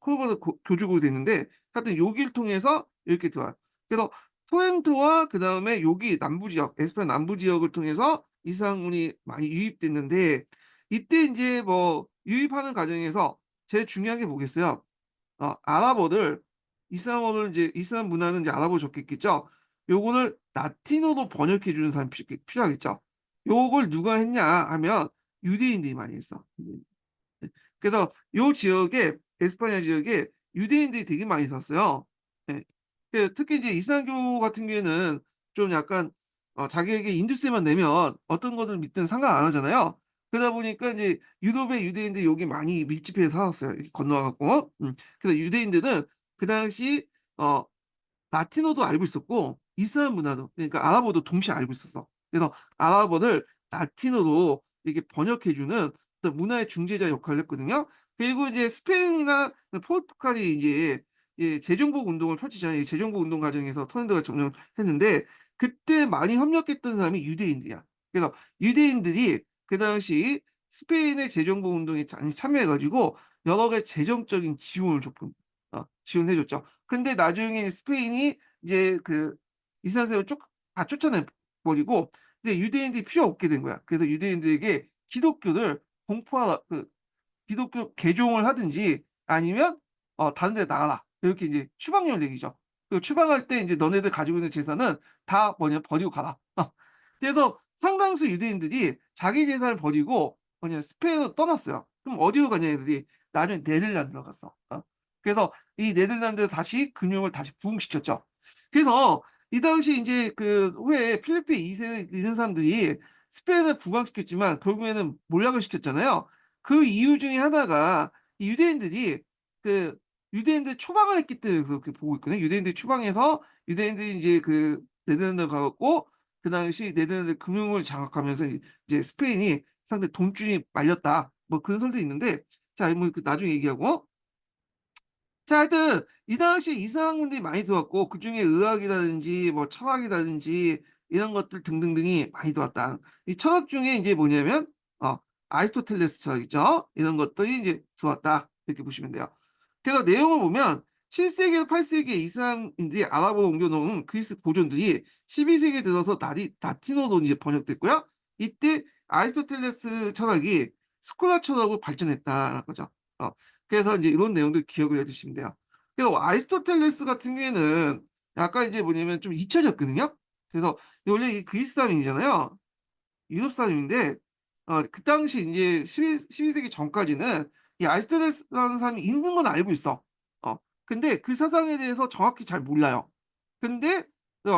코르도바 교주국이 됐는데 하여튼 요길 통해서 이렇게 들어와요. 그래서 토렌토와 그다음에 여기 남부 지역, 에스파냐 남부 지역을 통해서 이슬람문이 많이 유입됐는데 이때 인제 뭐 유입하는 과정에서 제일 중요한 게 뭐겠어요? 아랍어를 이슬람어를 인제 이슬람 문화는 인제 아랍어로 적혀있겠죠. 요거를 라틴어로 번역해 주는 사람이 필요하겠죠. 요걸 누가 했냐 하면 유대인들이 많이 했어. 유대인. 네. 그래서 요 지역에 에스파냐 지역에 유대인들이 되게 많이 살았어요. 예. 특히 이제 이슬람교 같은 경우에는 좀 약간 자기에게 인두세만 내면 어떤 것을 믿든 상관 안 하잖아요. 그러다 보니까 이제 유럽의 유대인들이 여기 많이 밀집해서 살았어요, 이렇게 건너와 갖고. 그래서 유대인들은 그 당시 어 라틴어도 알고 있었고 이슬람 문화도 그러니까 아랍어도 동시에 알고 있었어. 그래서 아랍어를 라틴어로 이렇게 번역해 주는 어떤 문화의 중재자 역할을 했거든요. 그리고 이제 스페인이나 포르투갈이 이제 재정복 운동을 펼치잖아요. 이 재정복 운동 과정에서 토렌토가 점령을 했는데 그때 많이 협력했던 사람이 유대인들이야. 그래서 유대인들이 그 당시 스페인의 재정복 운동에 많이 참여해 가지고 여러 가지 재정적인 지원을 줬군 지원해 줬죠. 근데 나중에 스페인이 이제 그 이스라엘을 다 쫓아내 버리고 이제 유대인들이 필요 없게 된 거야. 그래서 유대인들에게 기독교를 공포하라 기독교 개종을 하든지 아니면 "다른 데 나가라." 이렇게 이제 추방령을 내리죠. 그 추방할 때 인제 "너네들 가지고 있는 재산은 다 뭐냐 버리고 가라." 그래서 상당수 유대인들이 자기 재산을 버리고 스페인으로 떠났어요. 그럼 어디로 가냐 얘들이 나중에 네덜란드로 갔어. 그래서 이 네덜란드에서 다시 근육을 다시 부흥시켰죠. 그래서 이 당시 인제 그 후에 필리페 2 세 이런 사람들이 스페인을 부강시켰지만 결국에는 몰락을 시켰잖아요. 그 이유 중에 하나가 이 유대인들이 그 유대인들 초방을 했기 때문에 그렇게 보고 있거든요. 유대인들이 초방해서 유대인들이 인제 그 네덜란드를 가 갖고 그 당시 네덜란드 금융을 장악하면서 이제 스페인이 상당히 돈줄이 말렸다. 뭐 그런 설도 있는데 자 뭐 그 나중에 얘기하고 자 하여튼 이 당시에 이상학문들이 많이 들어왔고 그중에 의학이라든지 뭐 철학이라든지 이런 것들 등등등이 많이 들어왔다. 이 철학 중에 인제 뭐냐면 어 아리스토텔레스 철학이죠. 이런 것들이 인제 들어왔다. 이렇게 보시면 돼요. 그래서 내용을 보면 7 세기에서 8 세기에 이슬람인들이 아랍어로 옮겨 놓은 그리스 고전들이 12 세기에 들어서 라틴어로 이제 번역됐고요. 이때 아리스토텔레스 철학이 스콜라 철학으로 발전했다는 거죠. 어 그래서 인제 이런 내용들 기억을 해 두시면 돼요. 그래서 아리스토텔레스 같은 경우에는 약간 이제 뭐냐면 좀 잊혀졌거든요. 그래서 원래 이 그리스 사람이잖아요. 유럽 사람인데 그 당시 인제 12 세기 전까지는 이 아리스토텔레스라는 사람이 있는 건 알고 있어. 어 근데 그 사상에 대해서 정확히 잘 몰라요. 근데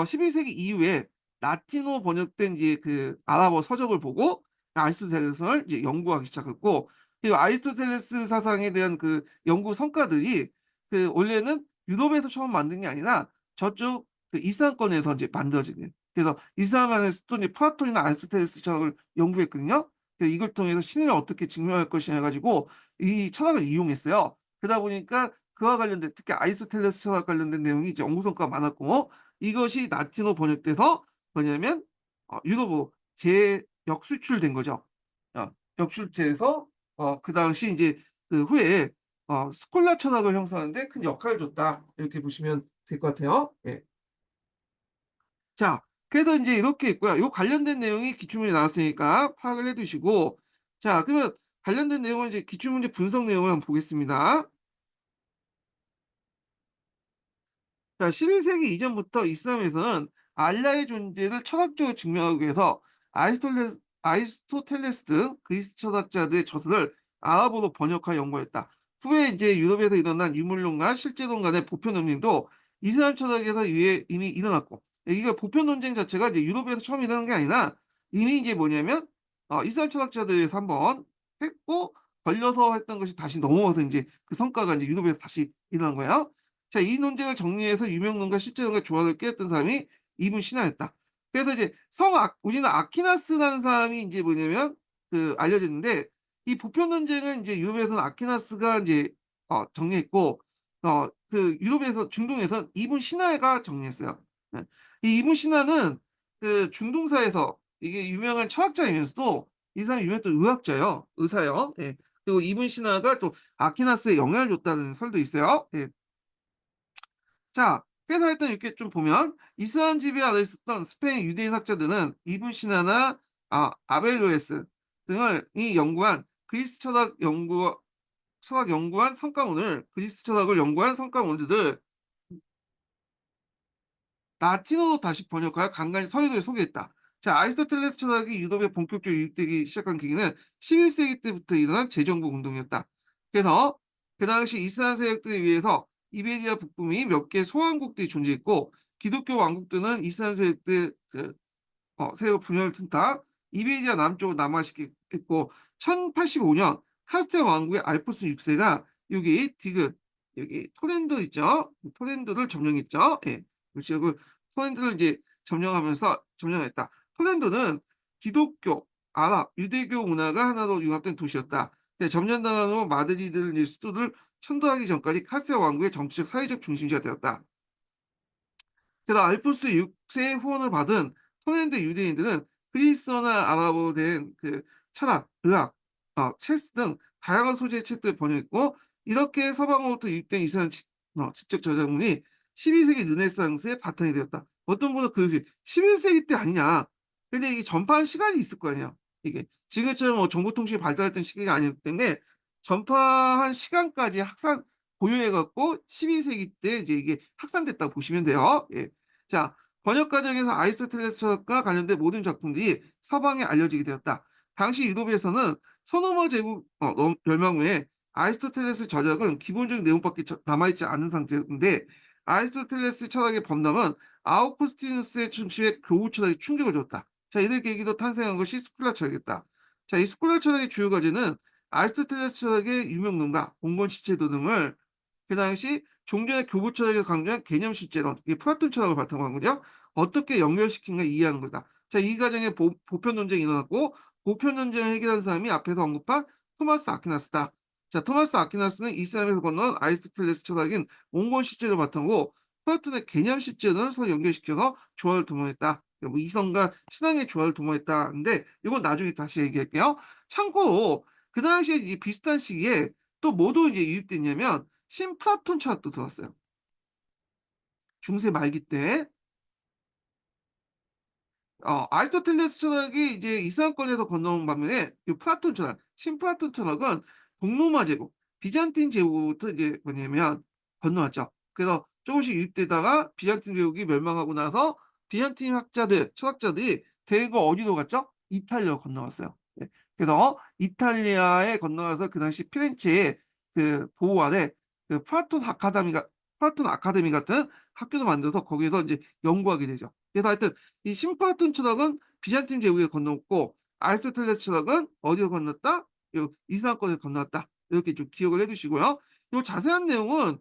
12 세기 이후에 라틴어 번역된 이제 그 아랍어 서적을 보고 아리스토텔레스를 이제 연구하기 시작했고 그리고 아리스토텔레스 사상에 대한 그 연구 성과들이 그 원래는 유럽에서 처음 만든 게 아니라 저쪽 그 이슬람권에서 이제 만들어진 그래서 이슬람에서도 이제 플라톤이나 아리스토텔레스 철학을 연구했거든요. 그래서 이걸 통해서 신을 어떻게 증명할 것이냐 해 가지고 이 철학을 이용했어요. 그러다 보니까 그와 관련된 특히 아리스토텔레스 철학 관련된 내용이 이제 연구 성과가 많았고 이것이 라틴어로 번역돼서 뭐냐면 유럽으로 재역수출된 거죠. 역수출돼서 그 당시 인제 그 후에 스콜라 철학을 형성하는 데 큰 역할을 줬다. 이렇게 보시면 될 것 같아요. 예. 자 그래서 인제 이렇게 있고요. 요 관련된 내용이 기출문제 나왔으니까 파악을 해 두시고 자 그러면 관련된 내용은 이제 기출문제 분석 내용을 한번 보겠습니다. 자 12 세기 이전부터 이슬람에서는 알라의 존재를 철학적으로 증명하기 위해서 아리스토텔레스 등 그리스 철학자들의 저서를 아랍어로 번역하여 연구했다. 후에 이제 유럽에서 일어난 유물론과 실제론 간의 보편 논쟁도 이슬람 철학에서 이미 일어났고 이게 보편 논쟁 자체가 이제 유럽에서 처음 일어난 게 아니라 이미 이제 뭐냐면 이슬람 철학자들에서 한번 했고 걸려서 했던 것이 다시 넘어와서 인제 그 성과가 인제 유럽에서 다시 일어난 거예요. 자 이 논쟁을 정리해서 유명론과 실제론의 조화를 꾀했던 사람이 이분 신하였다. 그래서 이제 우리는 아퀴나스라는 사람이 인제 뭐냐면 그 알려졌는데 이 보편 논쟁을 인제 유럽에서는 아퀴나스가 인제 정리했고 그 유럽에서 중동에선 이분 신하가 정리했어요. 예. 이 이분 신하는 그 중동사에서 이게 유명한 철학자이면서도 이 사람이 유명했던 의학자예요. 의사예요. 예. 그리고 이분 신하가 또 아퀴나스에 영향을 줬다는 설도 있어요. 예. 자 그래서 일단 이렇게 좀 보면 이슬람 지배 아래 있었던 스페인 유대인 학자들은 이분 시나나 아벨로에스 등을 연구한 그리스 철학 연구한 성과문을 그리스 철학을 연구한 성과문들을 라틴어로 다시 번역하여 간간히 서유를 소개했다. 자 아리스토텔레스 철학이 유럽에 본격적으로 유입되기 시작한 계기는 11 세기 때부터 일어난 재정복 운동이었다. 그래서 그 당시 이슬람 세력들에 의해서 이베리아 북부미 몇 개 소왕국들이 존재했고 기독교 왕국들은 이슬람 세력들 세력 분열을 튼다 이베리아 남쪽으로 남하시켰고 1085년 카스텔 왕국의 알폰소 6세가 여기 디귿 여기 토렌도 있죠. 토렌도를 점령했죠. 예. 그 지역을 토렌도를 이제 점령했다. 토렌도는 기독교, 아랍, 유대교 문화가 하나로 융합된 도시였다. 점령당한 후 마드리드 이제 수도를 천도하기 전까지 카스텔 왕국의 정치적 사회적 중심지가 되었다. 게다가 알프스 6세의 후원을 받은 토렌토 유대인들은 그리스어나 아랍어로 된 그 철학, 의학, 체스 등 다양한 소재의 책들을 번역했고 이렇게 서방으로부터 유입된 이슬람 지적 저작물이 12 세기 르네상스의 바탕이 되었다. 어떤 분은 그러지 "11 세기 때 아니냐." 근데 이게 전파한 시간이 있을 거 아니에요. 이게 지금처럼 정보통신이 발달했던 시기가 아니었기 때문에 전파한 시간까지 고려해 갖고 12 세기 때 이제 이게 확산됐다고 보시면 돼요. 예. 자 번역 과정에서 아리스토텔레스 철학과 관련된 모든 작품들이 서방에 알려지게 되었다. 당시 유럽에서는 서노마 제국 멸망 후에 아리스토텔레스 저작은 기본적인 내용밖에 남아있지 않은 상태인데 아리스토텔레스 철학의 범람은 아우구스티누스의 중심의 교우 철학에 충격을 줬다. 자 이들 계기로 탄생한 것이 스콜라 철학이었다. 자 이 스콜라 철학의 주요 과제는 아리스토텔레스 철학의 유명 논가 공건 시체도 등을 그 당시 종전의 교부 철학에서 강조한 개념 실제론, 이게 플라톤 철학을 바탕으로 하거든요. 어떻게 연결시킨가 이해하는 거다. 자, 이 과정에 보편 논쟁이 일어났고 보편 논쟁을 해결한 사람이 앞에서 언급한 토마스 아퀴나스다. 자, 토마스 아퀴나스는 이슬람에서 건너온 아리스토텔레스 철학인 온건 실제를 바탕으로 플라톤의 개념 실제론을 서로 연결시켜서 조화를 도모했다. 뭐 이성과 신앙의 조화를 도모했다는데 이건 나중에 다시 얘기할게요. 참고로 그 당시에 이 비슷한 시기에 또 뭐도 이제 유입됐냐면 신플라톤 철학도 들어왔어요. 중세 말기 때 아리스토텔레스 철학이 이제 이슬람권에서 건너온 반면에 이 플라톤 철학, 신플라톤 철학은 동로마 제국, 비잔틴 제국부터 이제 뭐냐면 건너왔죠. 그래서 조금씩 유입되다가 비잔틴 제국이 멸망하고 나서 비잔틴 학자들, 철학자들이 대거 어디로 갔죠? 이탈리아로 건너갔어요. 네. 그래서 이탈리아에 건너가서 그 당시 피렌체의 그 보호 아래 그 플라톤 아카데미 같은 학교도 만들어서 거기서 이제 연구하게 되죠. 그래서 하여튼 이 신플라톤 철학은 비잔틴 제국에 건넜고 아리스토텔레스 철학은 어디로 건넜다? 요 이슬람권에 건넜다. 이렇게 좀 기억을 해두시고요. 요 자세한 내용은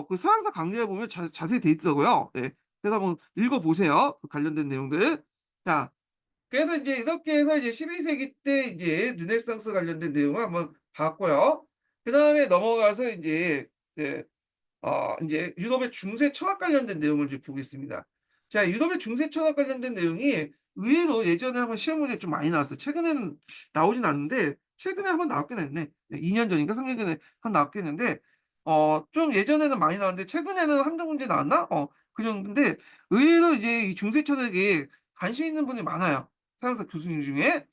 그 서양사 강좌에 보면 자세히 돼 있더라고요. 예. 그래서 한번 읽어보세요. 그 관련된 내용들. 자, 그래서 이제 이렇게 해서 이제 12세기 때 이제 르네상스 관련된 내용을 한번 봤고요. 그 다음에 넘어가서 이제 그 이제 유럽의 중세 철학 관련된 내용을 이제 보겠습니다. 자, 유럽의 중세 철학 관련된 내용이 의외로 예전에 한번 시험 문제에 좀 많이 나왔어요. 최근에는 나오진 않는데 최근에 한번 나왔긴 했네. 2년 전인가 3년 전에 한 나왔긴 했는데 좀 예전에는 많이 나왔는데 최근에는 한두 문제 나왔나? 그 정도인데 의외로 이제 이 중세 철학에 관심 있는 분이 많아요. 서양사 교수님 중에.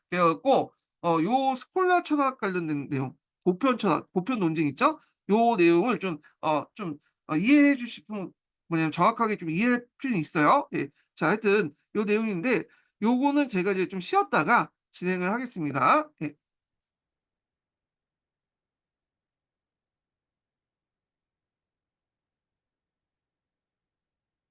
그래 갖고 요 스콜라 철학 관련된 내용, 보편 철학, 보편 논쟁 있죠? 요 내용을 이해해 주시면 뭐냐면 정확하게 좀 이해할 필요는 있어요. 예. 자, 하여튼 요 내용인데 요거는 제가 이제 좀 쉬었다가 진행을 하겠습니다. 예.